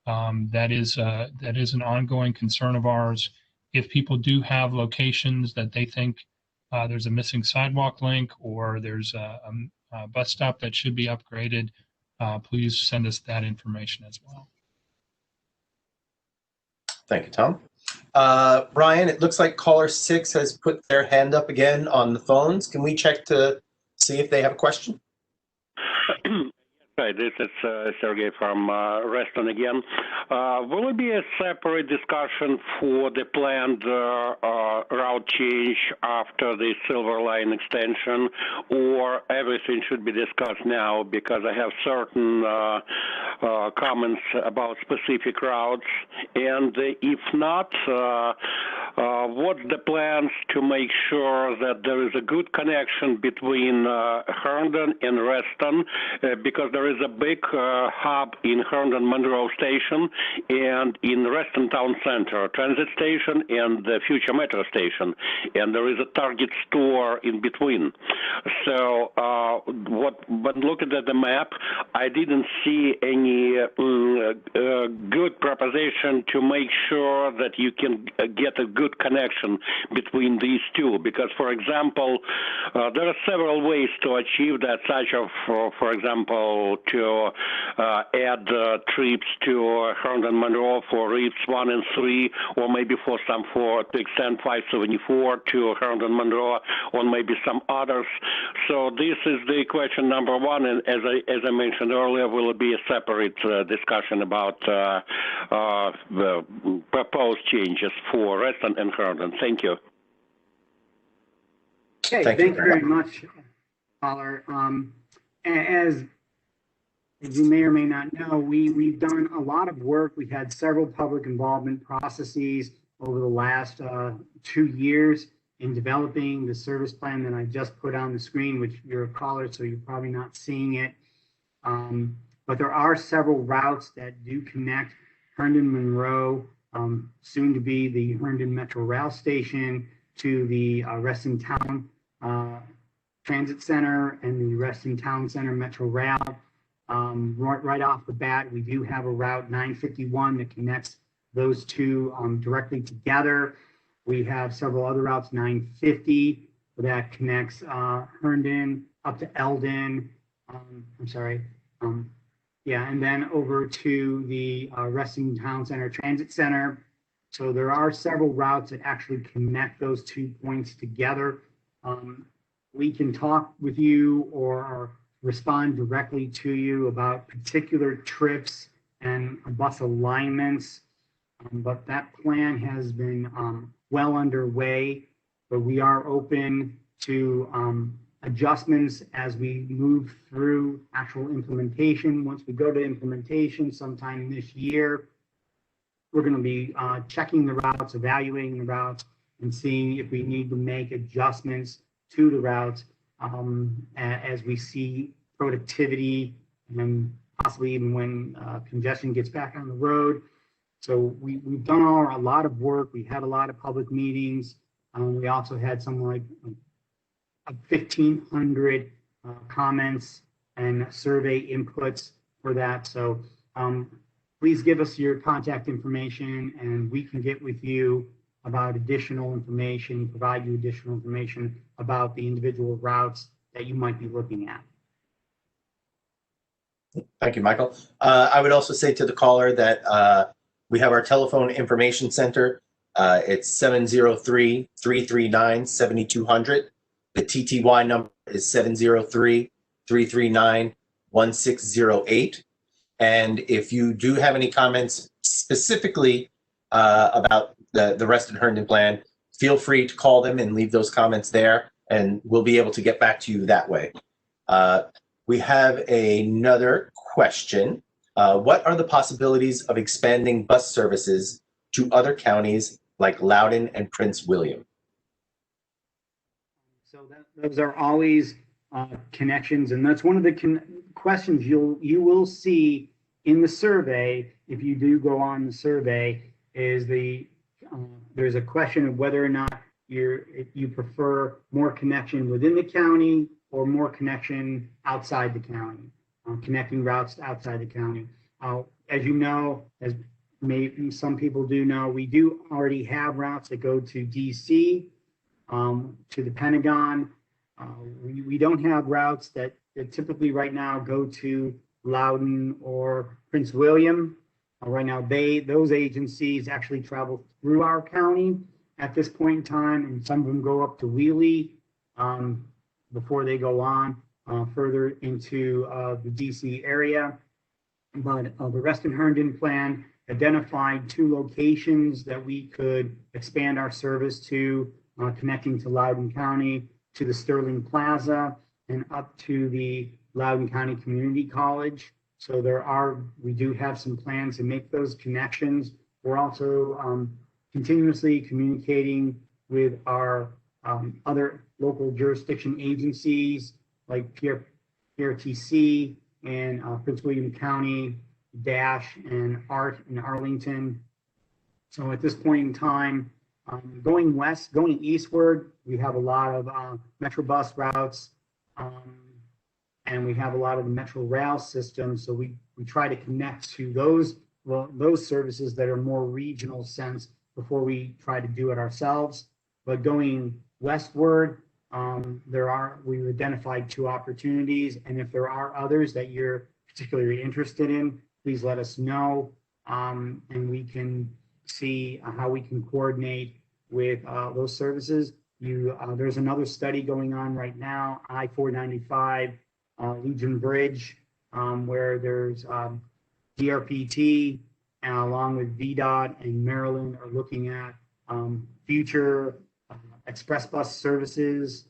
that is an ongoing concern of ours. If people do have locations that they think there's a missing sidewalk link, or there's a bus stop that should be upgraded, please send us that information as well. Thank you, Tom. Brian, it looks like caller 6 has put their hand up again on the phones. Can we check to see if they have a question? Hi, this is Sergey from Reston again. Will it be a separate discussion for the planned route change after the Silver Line extension, or everything should be discussed now? Because I have certain comments about specific routes, and if not, what's the plans to make sure that there is a good connection between Herndon and Reston, because there is a big hub in Herndon-Monroe Station and in Reston Town Center transit station and the future metro station, and there is a Target store in between. So when looking at the map, I didn't see any good proposition to make sure that you can get a good connection between these two, because, for example, there are several ways to achieve that, such as, for example, to add trips to Herndon-Monroe for routes 1 and 3, or maybe for to extend 574 to Herndon-Monroe, or maybe some others. So this is the question number one, and as I mentioned earlier, will be a separate discussion about the proposed changes for Reston and Herndon. Thank you. Okay, thank you very much, caller. As you may or may not know, we've done a lot of work. We've had several public involvement processes over the last 2 years in developing the service plan that I just put on the screen, which you're a caller, so you're probably not seeing it. But there are several routes that do connect Herndon-Monroe, soon to be the Herndon Metro Rail Station, to the Reston Town Transit Center and the Reston Town Center Metro Rail. Right off the bat, we do have a route 951 that connects those two directly together. We have several other routes, 950 that connects Herndon up to Eldon. And then over to the Reston Town Center Transit Center. So there are several routes that actually connect those 2 points together. We can talk with you or respond directly to you about particular trips and bus alignments, but that plan has been well underway, but we are open to adjustments as we move through actual implementation. Once we go to implementation sometime this year, we're going to be checking the routes, evaluating the routes, and seeing if we need to make adjustments to the routes as we see productivity and possibly even when congestion gets back on the road. So we've done a lot of work. We had a lot of public meetings. We also had something like 1,500 comments and survey inputs for that. So please give us your contact information and we can get with you about additional information, provide you additional information about the individual routes that you might be looking at. Thank you, Michael. I would also say to the caller that we have our telephone information center. It's 703-339-7200. The TTY number is 703-339-1608. And if you do have any comments specifically about the Reston Herndon plan, feel free to call them and leave those comments there, and we'll be able to get back to you that way. We have another question. What are the possibilities of expanding bus services to other counties like Loudoun and Prince William? So those are always connections, and that's one of the questions you will see in the survey. If you do go on the survey, is there's a question of whether or not you prefer more connection within the county or more connection outside the county, connecting routes outside the county. As you know, as maybe some people do know, we do already have routes that go to DC, to the Pentagon. We don't have routes that typically right now go to Loudoun or Prince William. Right now, those agencies actually travel through our county at this point in time, and some of them go up to Wheelie before they go on further into the DC area. But the Reston Herndon plan identified 2 locations that we could expand our service to, connecting to Loudoun County, to the Sterling Plaza, and up to the Loudoun County Community College. So we do have some plans to make those connections. We're also continuously communicating with our other local jurisdiction agencies like PRTC and Prince William County, DASH, and ART in Arlington. So at this point in time, going eastward, we have a lot of Metrobus routes, and we have a lot of the Metro Rail system. So we try to connect to those services that are more regional sense before we try to do it ourselves. But going westward, we've identified 2 opportunities, and if there are others that you're particularly interested in, please let us know, and we can see how we can coordinate with those services. There's another study going on right now, I-495 Legion Bridge, where there's DRPT and along with VDOT and Maryland are looking at future express bus services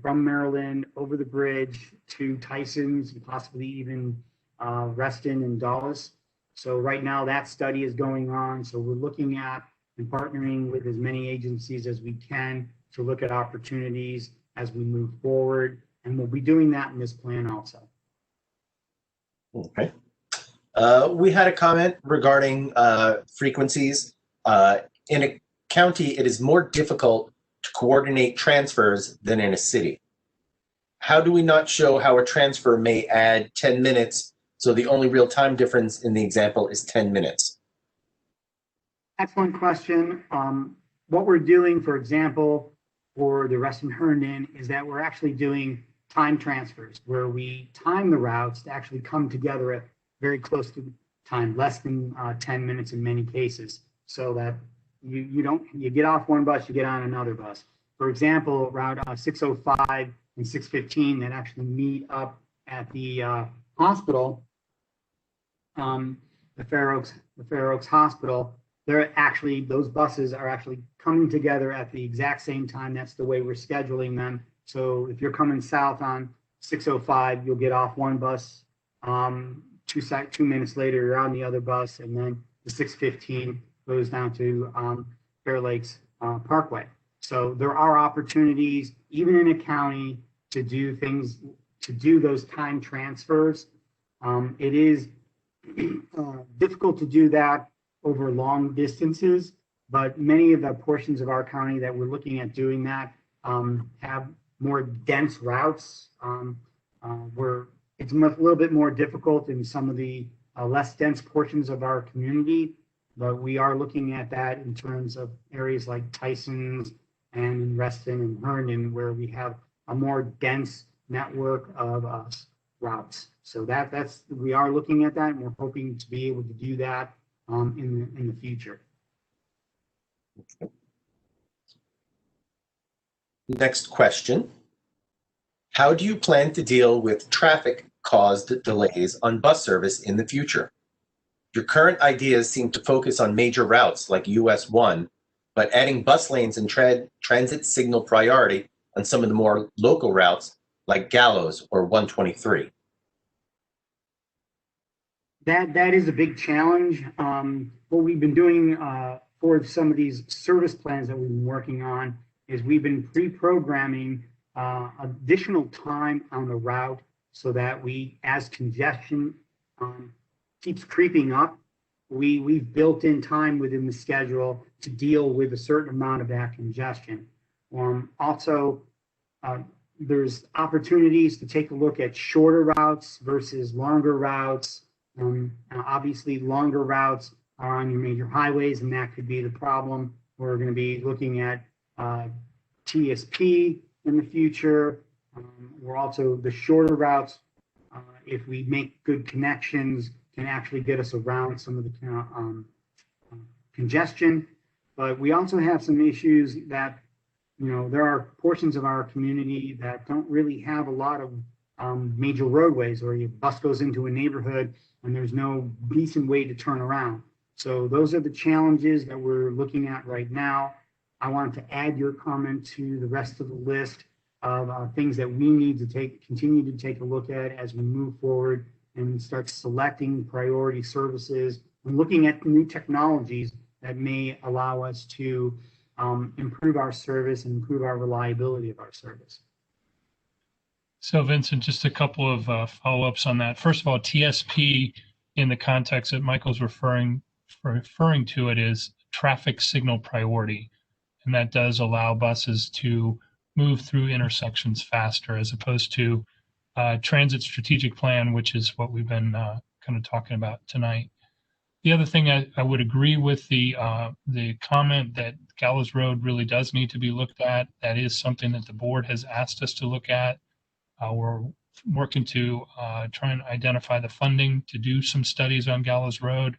from Maryland over the bridge to Tysons and possibly even Reston and Dulles. So right now that study is going on. So we're looking at and partnering with as many agencies as we can to look at opportunities as we move forward. And we'll be doing that in this plan also. Okay. We had a comment regarding frequencies. In a county, it is more difficult to coordinate transfers than in a city. How do we not show how a transfer may add 10 minutes, so the only real time difference in the example is 10 minutes? Excellent question. What we're doing, for example, for the Reston Herndon is that we're actually doing time transfers where we time the routes to actually come together at very close to time, less than 10 minutes in many cases, so that you get off one bus, you get on another bus. For example, Route 605 and 615 that actually meet up at the hospital, the Fair Oaks Hospital. Those buses are actually coming together at the exact same time. That's the way we're scheduling them. So if you're coming south on 605, you'll get off one bus. 2 minutes later, you're on the other bus, and then the 615 goes down to Fair Lakes Parkway. So there are opportunities, even in a county, to do things, to do those time transfers. It is difficult to do that over long distances, but many of the portions of our county that we're looking at doing that have more dense routes where it's a little bit more difficult in some of the less dense portions of our community, but we are looking at that in terms of areas like Tysons and Reston and Herndon, where we have a more dense network of routes. So we are looking at that, and we're hoping to be able to do that in the future. Next question. How do you plan to deal with traffic-caused delays on bus service in the future? Your current ideas seem to focus on major routes like US 1, but adding bus lanes and transit signal priority on some of the more local routes like Gallows or 123. That is a big challenge. What we've been doing for some of these service plans that we've been working on is we've been pre-programming additional time on the route so that as congestion keeps creeping up, we've built in time within the schedule to deal with a certain amount of that congestion. Also, there's opportunities to take a look at shorter routes versus longer routes. Obviously, longer routes are on your major highways, and that could be the problem. We're going to be looking at TSP in the future. We're also the shorter routes, if we make good connections, can actually get us around some of the congestion. But we also have some issues that, there are portions of our community that don't really have a lot of major roadways, or your bus goes into a neighborhood and there's no decent way to turn around. So those are the challenges that we're looking at right now. I wanted to add your comment to the rest of the list of things that we need to continue to take a look at as we move forward and start selecting priority services and looking at new technologies that may allow us to improve our service and improve our reliability of our service. So Vincent, just a couple of follow-ups on that. First of all, TSP in the context that Michael's referring to it is traffic signal priority. And that does allow buses to move through intersections faster as opposed to transit strategic plan, which is what we've been kind of talking about tonight. The other thing I would agree with the comment that Gallows Road really does need to be looked at. That is something that the board has asked us to look at. We're working to try and identify the funding to do some studies on Gallows Road.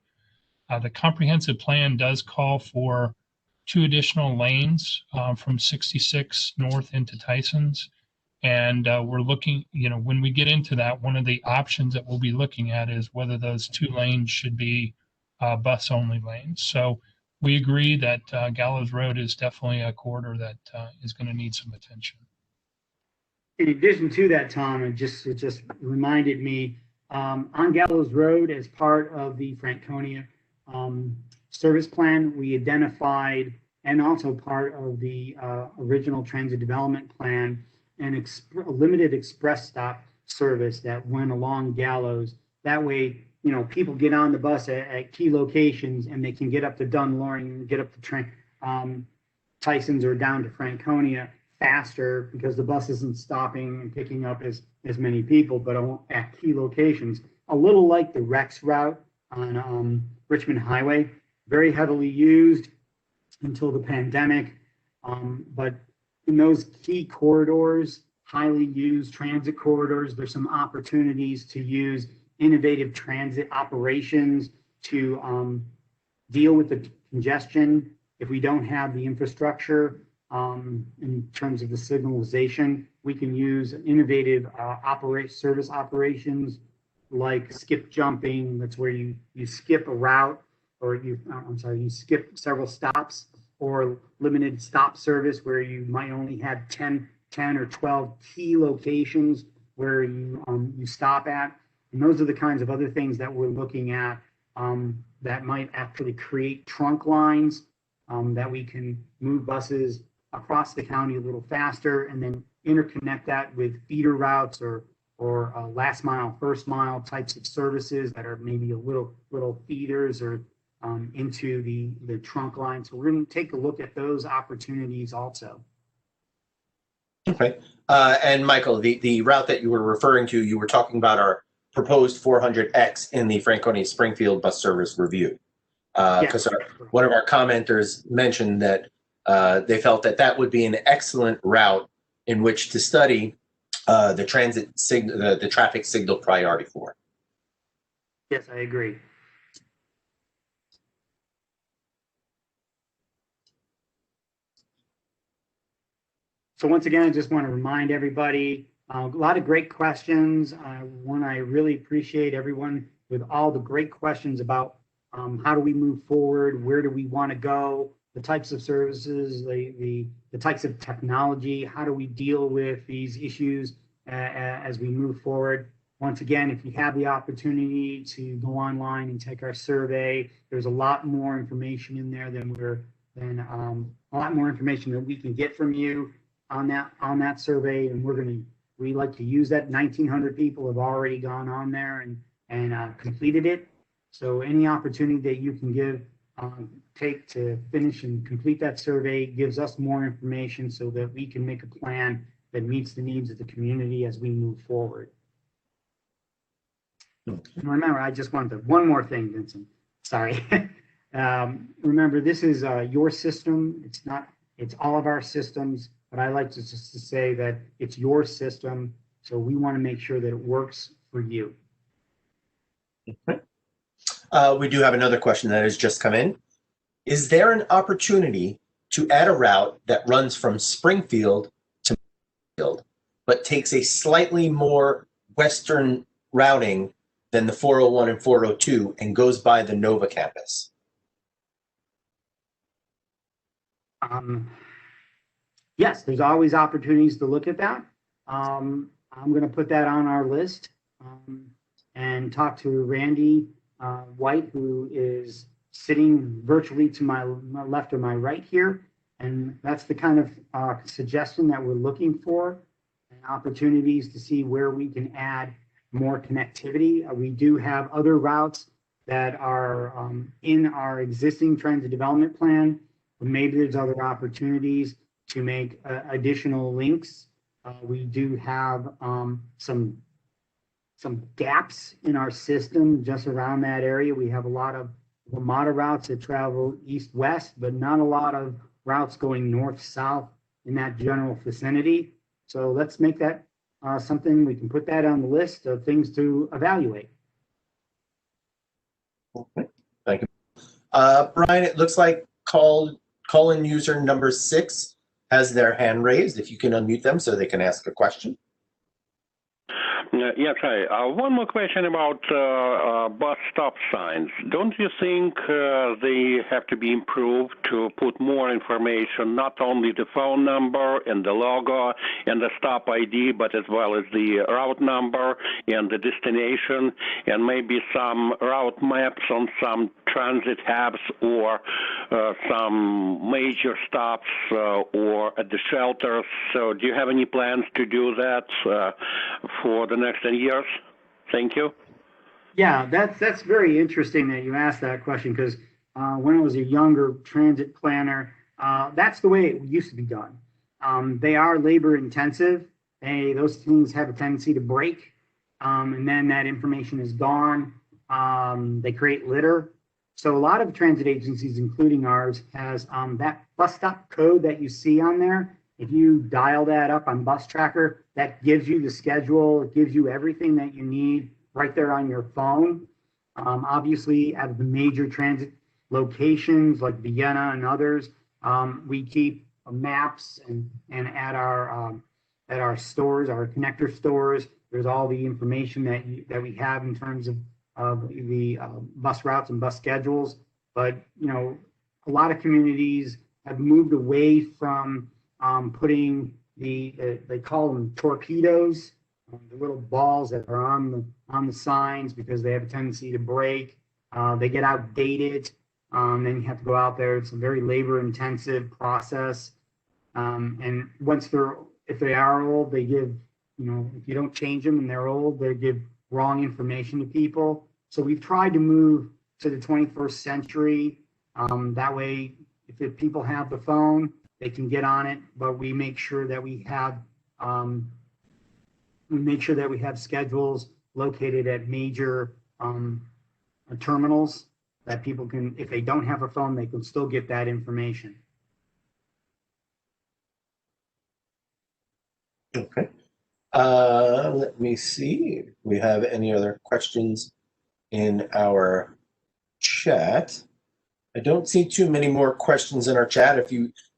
The comprehensive plan does call for 2 additional lanes from 66 north into Tysons. And we're looking, when we get into that, one of the options that we'll be looking at is whether those 2 lanes should be bus-only lanes. So we agree that Gallows Road is definitely a corridor that is going to need some attention. In addition to that, Tom, it just reminded me, on Gallows Road, as part of the Franconia service plan, we identified, and also part of the original transit development plan, a limited express stop service that went along Gallows. That way, people get on the bus at key locations and they can get up to Dunloring, get up to Tysons or down to Franconia faster, because the bus isn't stopping and picking up as many people, but at key locations. A little like the Rex route on Richmond Highway, very heavily used until the pandemic, but in those key corridors, highly used transit corridors, there's some opportunities to use innovative transit operations to deal with the congestion. If we don't have the infrastructure in terms of the signalization, we can use innovative service operations like skip jumping. That's where you skip a route, or you skip several stops, or limited stop service where you might only have 10 or 12 key locations where you stop at. And those are the kinds of other things that we're looking at that might actually create trunk lines that we can move buses across the county a little faster, and then interconnect that with feeder routes or last mile, first mile types of services that are maybe a little feeders or into the trunk line. So we're going to take a look at those opportunities also. Okay. And Michael, the route that you were referring to, you were talking about our proposed 400X in the Franconia-Springfield bus service review. Because one of our commenters mentioned that they felt that would be an excellent route in which to study the traffic signal priority for. Yes, I agree. So once again, I just want to remind everybody, a lot of great questions. I really appreciate everyone with all the great questions about how do we move forward, where do we want to go, the types of services, the types of technology, how do we deal with these issues as we move forward. Once again, if you have the opportunity to go online and take our survey, there's a lot more information in there than a lot more information that we can get from you on that survey, and we like to use that. 1,900 people have already gone on there and completed it. So any opportunity that you can take to finish and complete that survey gives us more information so that we can make a plan that meets the needs of the community as we move forward. And remember, I just wanted one more thing, Vincent. Sorry. Remember, this is your system. It's all of our systems, but I like to just to say that it's your system. So we want to make sure that it works for you. Okay. We do have another question that has just come in. Is there an opportunity to add a route that runs from Springfield to Springfield, but takes a slightly more western routing than the 401 and 402 and goes by the Nova campus? Yes, there's always opportunities to look at that. I'm going to put that on our list and talk to Randy White, who is sitting virtually to my left or my right here. And that's the kind of suggestion that we're looking for, and opportunities to see where we can add more connectivity. We do have other routes that are in our existing transit development plan, but maybe there's other opportunities to make additional links. We do have some gaps in our system just around that area. We have a lot of WMATA routes that travel east-west, but not a lot of routes going north-south in that general vicinity. So let's make that something, we can put that on the list of things to evaluate. Okay, thank you. Brian, it looks like call-in user number 6 has their hand raised. If you can unmute them so they can ask a question. Yes, hi. One more question about bus stop signs. Don't you think they have to be improved to put more information, not only the phone number and the logo and the stop ID, but as well as the route number and the destination, and maybe some route maps on some transit hubs or some major stops or at the shelters? So do you have any plans to do that for the next 10 years? Thank you. Yeah, that's very interesting that you asked that question, because when I was a younger transit planner, that's the way it used to be done. They are labor intensive. Those things have a tendency to break, and then that information is gone. They create litter. So a lot of transit agencies, including ours, has that bus stop code that you see on there. If you dial that up on Bus Tracker, that gives you the schedule. It gives you everything that you need right there on your phone. Obviously, at the major transit locations like Vienna and others, we keep maps, and at our stores, our connector stores, there's all the information that we have in terms of the bus routes and bus schedules. But you know, a lot of communities have moved away from putting they call them torpedoes, the little balls that are on the signs, because they have a tendency to break. They get outdated. Then you have to go out there. It's a very labor intensive process. And if they are old, they give, you know, if you don't change them and they're old, they give wrong information to people. So we've tried to move to the 21st century. That way, if people have the phone, they can get on it, but we make sure that we have schedules located at major terminals that people can, if they don't have a phone, they can still get that information. Okay. Let me see if we have any other questions in our chat. I don't see too many more questions in our chat.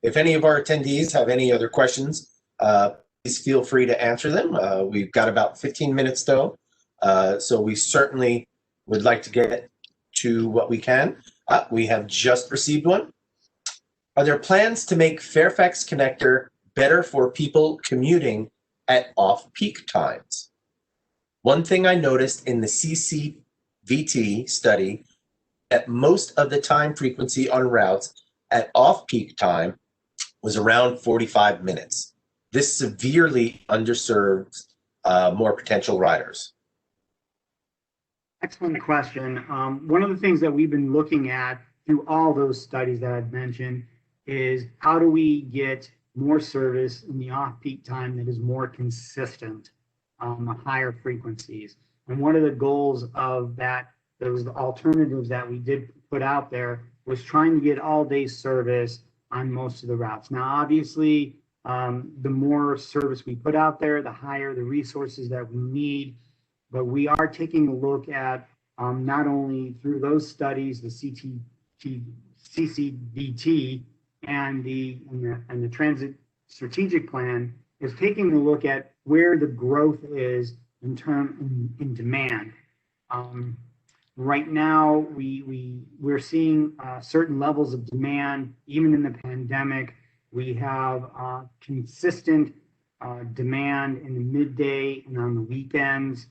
If any of our attendees have any other questions, please feel free to answer them. We've got about 15 minutes though, so we certainly would like to get to what we can. We have just received one. Are there plans to make Fairfax Connector better for people commuting at off-peak times? One thing I noticed in the CCVT study, that most of the time frequency on routes at off-peak time was around 45 minutes. This severely underserves more potential riders. Excellent question. One of the things that we've been looking at through all those studies that I've mentioned is how do we get more service in the off-peak time that is more consistent, higher frequencies. And one of the goals of that, those alternatives that we did put out there, was trying to get all-day service on most of the routes. Now, obviously, the more service we put out there, the higher the resources that we need. But we are taking a look at not only through those studies, the CCVT and the transit strategic plan is taking a look at where the growth is in demand. Right now, we're seeing certain levels of demand. Even in the pandemic, we have consistent demand in the midday and on the weekends,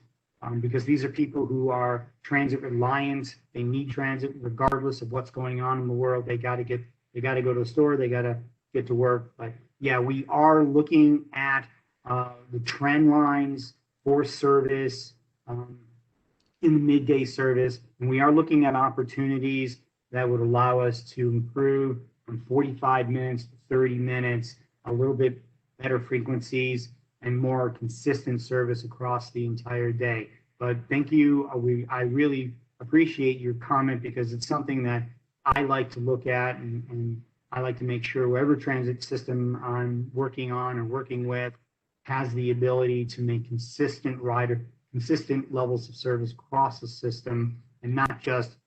because these are people who are transit reliant. They need transit regardless of what's going on in the world. They got to go to the store. They got to get to work. But yeah, we are looking at the trend lines for service in the midday service, and we are looking at opportunities that would allow us to improve from 45 minutes to 30 minutes, a little bit better frequencies and more consistent service across the entire day. But thank you. I really appreciate your comment, because it's something that I like to look at, and I like to make sure whatever transit system I'm working on or working with, has the ability to make consistent levels of service across the system, and not just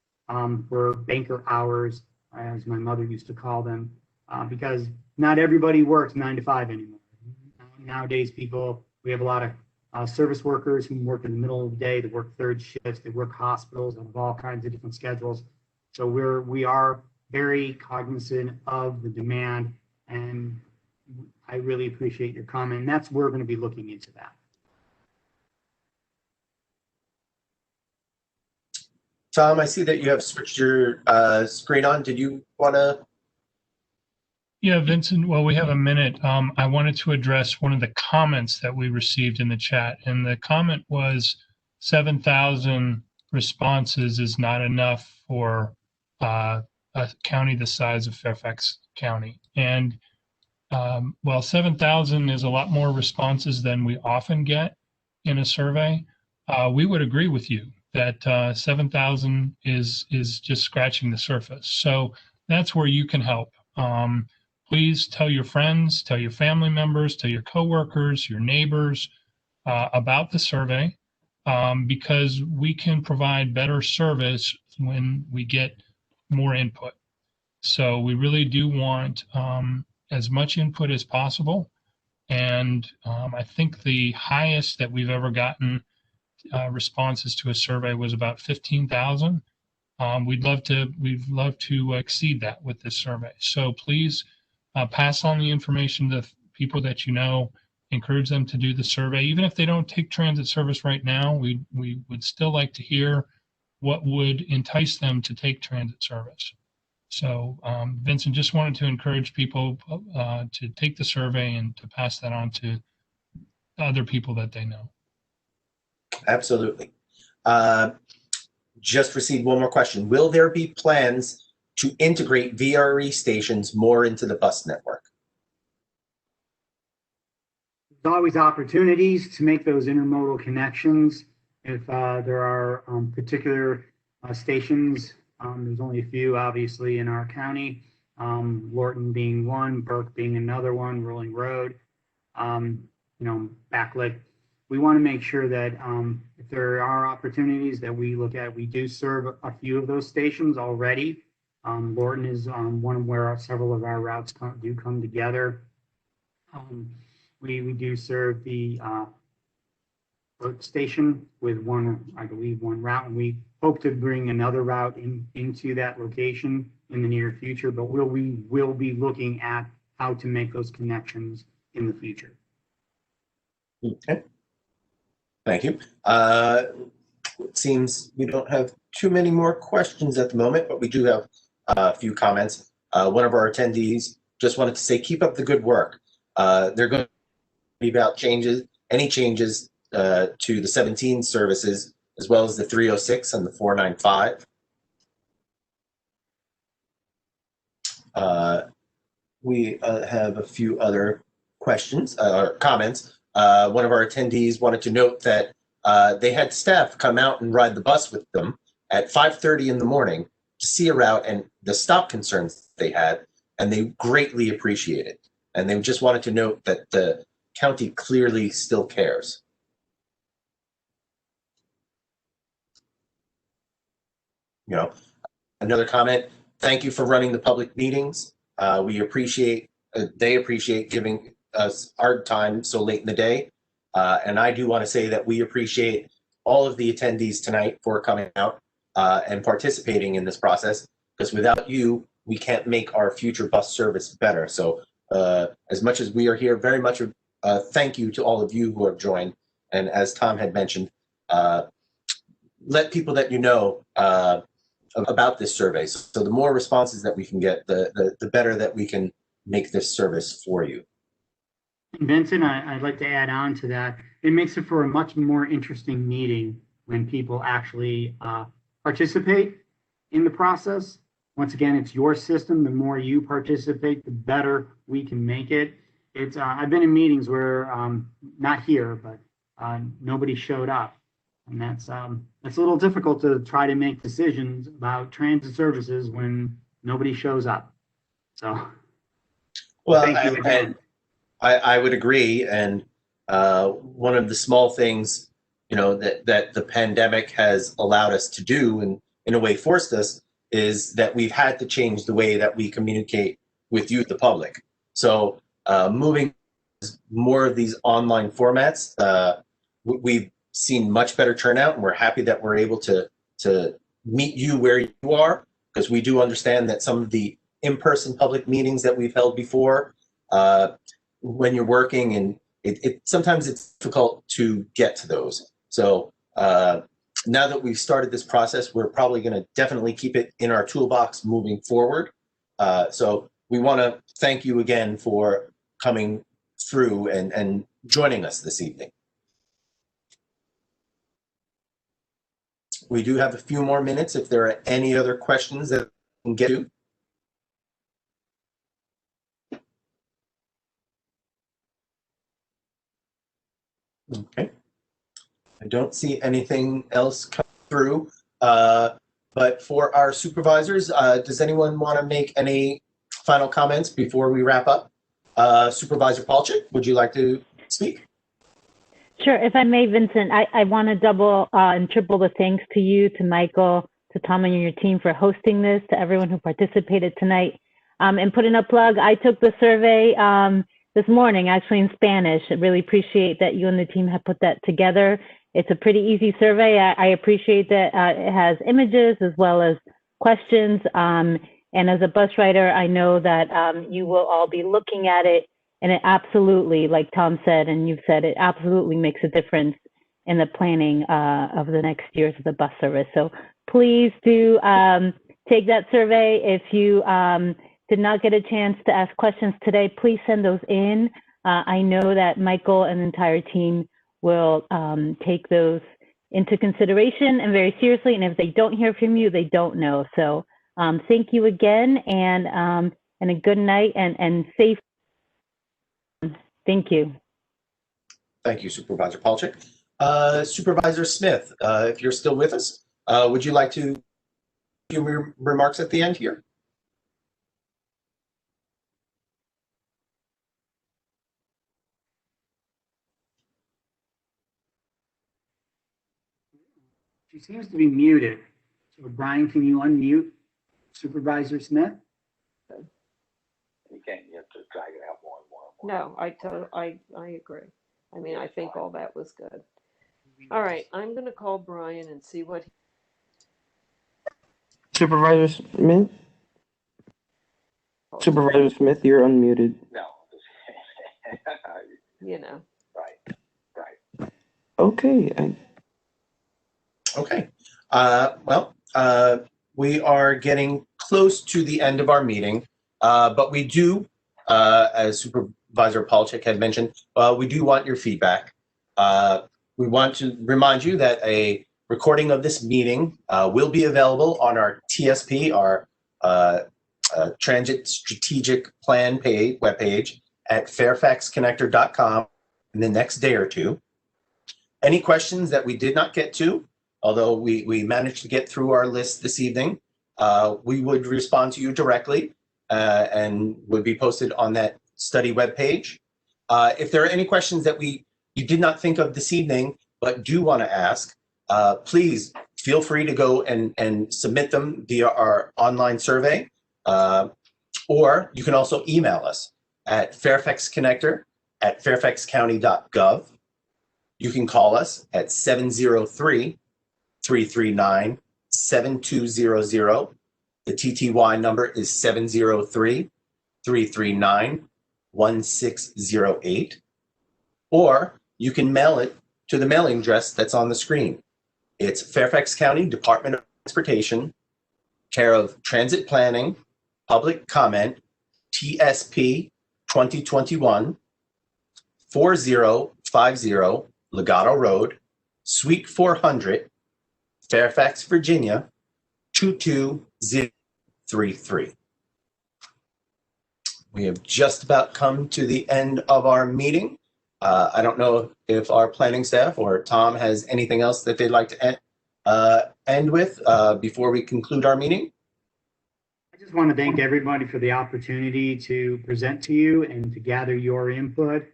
for banker hours, as my mother used to call them, because not everybody works 9 to 5 anymore. Nowadays, we have a lot of service workers who work in the middle of the day, they work third shifts, they work hospitals, and have all kinds of different schedules. So we are very cognizant of the demand, and I really appreciate your comment. And that's, we're going to be looking into that. Tom, I see that you have switched your screen on. Did you want to? Yeah, Vincent, well, we have a minute. I wanted to address one of the comments that we received in the chat. And the comment was 7,000 responses is not enough for a county the size of Fairfax County. And while 7,000 is a lot more responses than we often get in a survey, we would agree with you that 7,000 is just scratching the surface. So that's where you can help. Please tell your friends, tell your family members, tell your coworkers, your neighbors about the survey, because we can provide better service when we get more input. So we really do want as much input as possible. And I think the highest that we've ever gotten responses to a survey was about 15,000. We'd love to exceed that with this survey. So please pass on the information to people that you know, encourage them to do the survey. Even if they don't take transit service right now, we would still like to hear what would entice them to take transit service. So Vincent, just wanted to encourage people to take the survey and to pass that on to other people that they know. Absolutely. Just received one more question. Will there be plans to integrate VRE stations more into the bus network? There's always opportunities to make those intermodal connections. If there are particular stations, there's only a few obviously in our county, Lorton being one, Burke being another one, Rolling Road, Backlick. We want to make sure that if there are opportunities that we look at, we do serve a few of those stations already. Lorton is one where several of our routes do come together. We do serve the Burke station with I believe one route, and we hope to bring another route into that location in the near future, but we will be looking at how to make those connections in the future. Okay. Thank you. It seems we don't have too many more questions at the moment, but we do have a few comments. One of our attendees just wanted to say, keep up the good work. They're going to be about any changes to the 17 services, as well as the 306 and the 495. We have a few other questions or comments. One of our attendees wanted to note that they had staff come out and ride the bus with them at 5:30 in the morning to see a route and the stop concerns they had, and they greatly appreciate it. And they just wanted to note that the county clearly still cares. Another comment, thank you for running the public meetings. We appreciate, they appreciate giving us our time so late in the day. And I do want to say that we appreciate all of the attendees tonight for coming out and participating in this process, because without you, we can't make our future bus service better. So as much as we are here, very much thank you to all of you who have joined. And as Tom had mentioned, let people that you know about this survey. So the more responses that we can get, the better that we can make this service for you. Vincent, I'd like to add on to that. It makes it for a much more interesting meeting when people actually participate in the process. Once again, it's your system. The more you participate, the better we can make it. I've been in meetings where, not here, but nobody showed up. And that's a little difficult to try to make decisions about transit services when nobody shows up. So, well, thank you again. I would agree, and one of the small things, that the pandemic has allowed us to do, and in a way forced us, is that we've had to change the way that we communicate with you, the public. So moving more of these online formats, we've seen much better turnout, and we're happy that we're able to meet you where you are, because we do understand that some of the in-person public meetings that we've held before, when you're working, and sometimes it's difficult to get to those. So now that we've started this process, we're probably going to definitely keep it in our toolbox moving forward. So we want to thank you again for coming through and joining us this evening. We do have a few more minutes if there are any other questions that we can get to. Okay. I don't see anything else come through. But for our supervisors, does anyone want to make any final comments before we wrap up? Supervisor Palchik, would you like to speak? Sure. If I may, Vincent, I want to double and triple the thanks to you, to Michael, to Tom and your team for hosting this, to everyone who participated tonight. And put in a plug, I took the survey this morning, actually in Spanish. I really appreciate that you and the team have put that together. It's a pretty easy survey. I appreciate that it has images as well as questions. And as a bus rider, I know that you will all be looking at it, and it absolutely, like Tom said, and you've said, it absolutely makes a difference in the planning of the next years of the bus service. So please do take that survey. If you did not get a chance to ask questions today, please send those in. I know that Michael and the entire team will take those into consideration and very seriously. And if they don't hear from you, they don't know. So thank you again, and a good night and safe. Thank you. Thank you, Supervisor Palchik. Supervisor Smith, if you're still with us, would you like to do your remarks at the end here? She seems to be muted. So Brian, can you unmute Supervisor Smith? You can't, you have to drag it out more and more. No, I agree. I mean, I think all that was good. All right, I'm going to call Brian and see what. Supervisor Smith? Supervisor Smith, you're unmuted. No. Right. Okay. Okay. Well, we are getting close to the end of our meeting, but we do, as Supervisor Palchik had mentioned, we do want your feedback. We want to remind you that a recording of this meeting will be available on our TSP, our Transit Strategic Plan webpage at fairfaxconnector.com in the next day or two. Any questions that we did not get to, although we managed to get through our list this evening, we would respond to you directly and would be posted on that study webpage. If there are any questions that you did not think of this evening but do want to ask, please feel free to go and submit them via our online survey, or you can also email us at fairfaxconnector@fairfaxcounty.gov. You can call us at 703-339-7200. The TTY number is 703-339-1608. Or you can mail it to the mailing address that's on the screen. It's Fairfax County Department of Transportation, care of Transit Planning, Public Comment, TSP 2021, 4050 Legato Road, Suite 400, Fairfax, Virginia, 22033. We have just about come to the end of our meeting. I don't know if our planning staff or Tom has anything else that they'd like to end with before we conclude our meeting. I just want to thank everybody for the opportunity to present to you and to gather your input.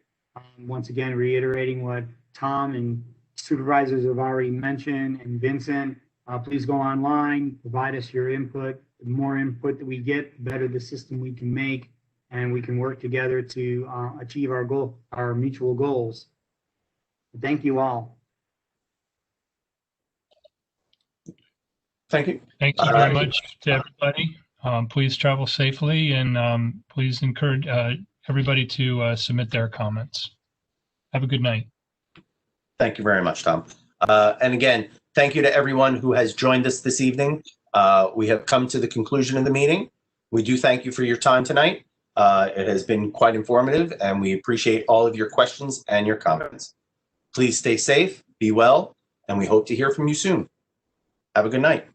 Once again, reiterating what Tom and supervisors have already mentioned, and Vincent, please go online, provide us your input. The more input that we get, the better the system we can make, and we can work together to achieve our goal, our mutual goals. Thank you all. Thank you. Thank you very much to everybody. Please travel safely, and please encourage everybody to submit their comments. Have a good night. Thank you very much, Tom. And again, thank you to everyone who has joined us this evening. We have come to the conclusion of the meeting. We do thank you for your time tonight. It has been quite informative, and we appreciate all of your questions and your comments. Please stay safe, be well, and we hope to hear from you soon. Have a good night.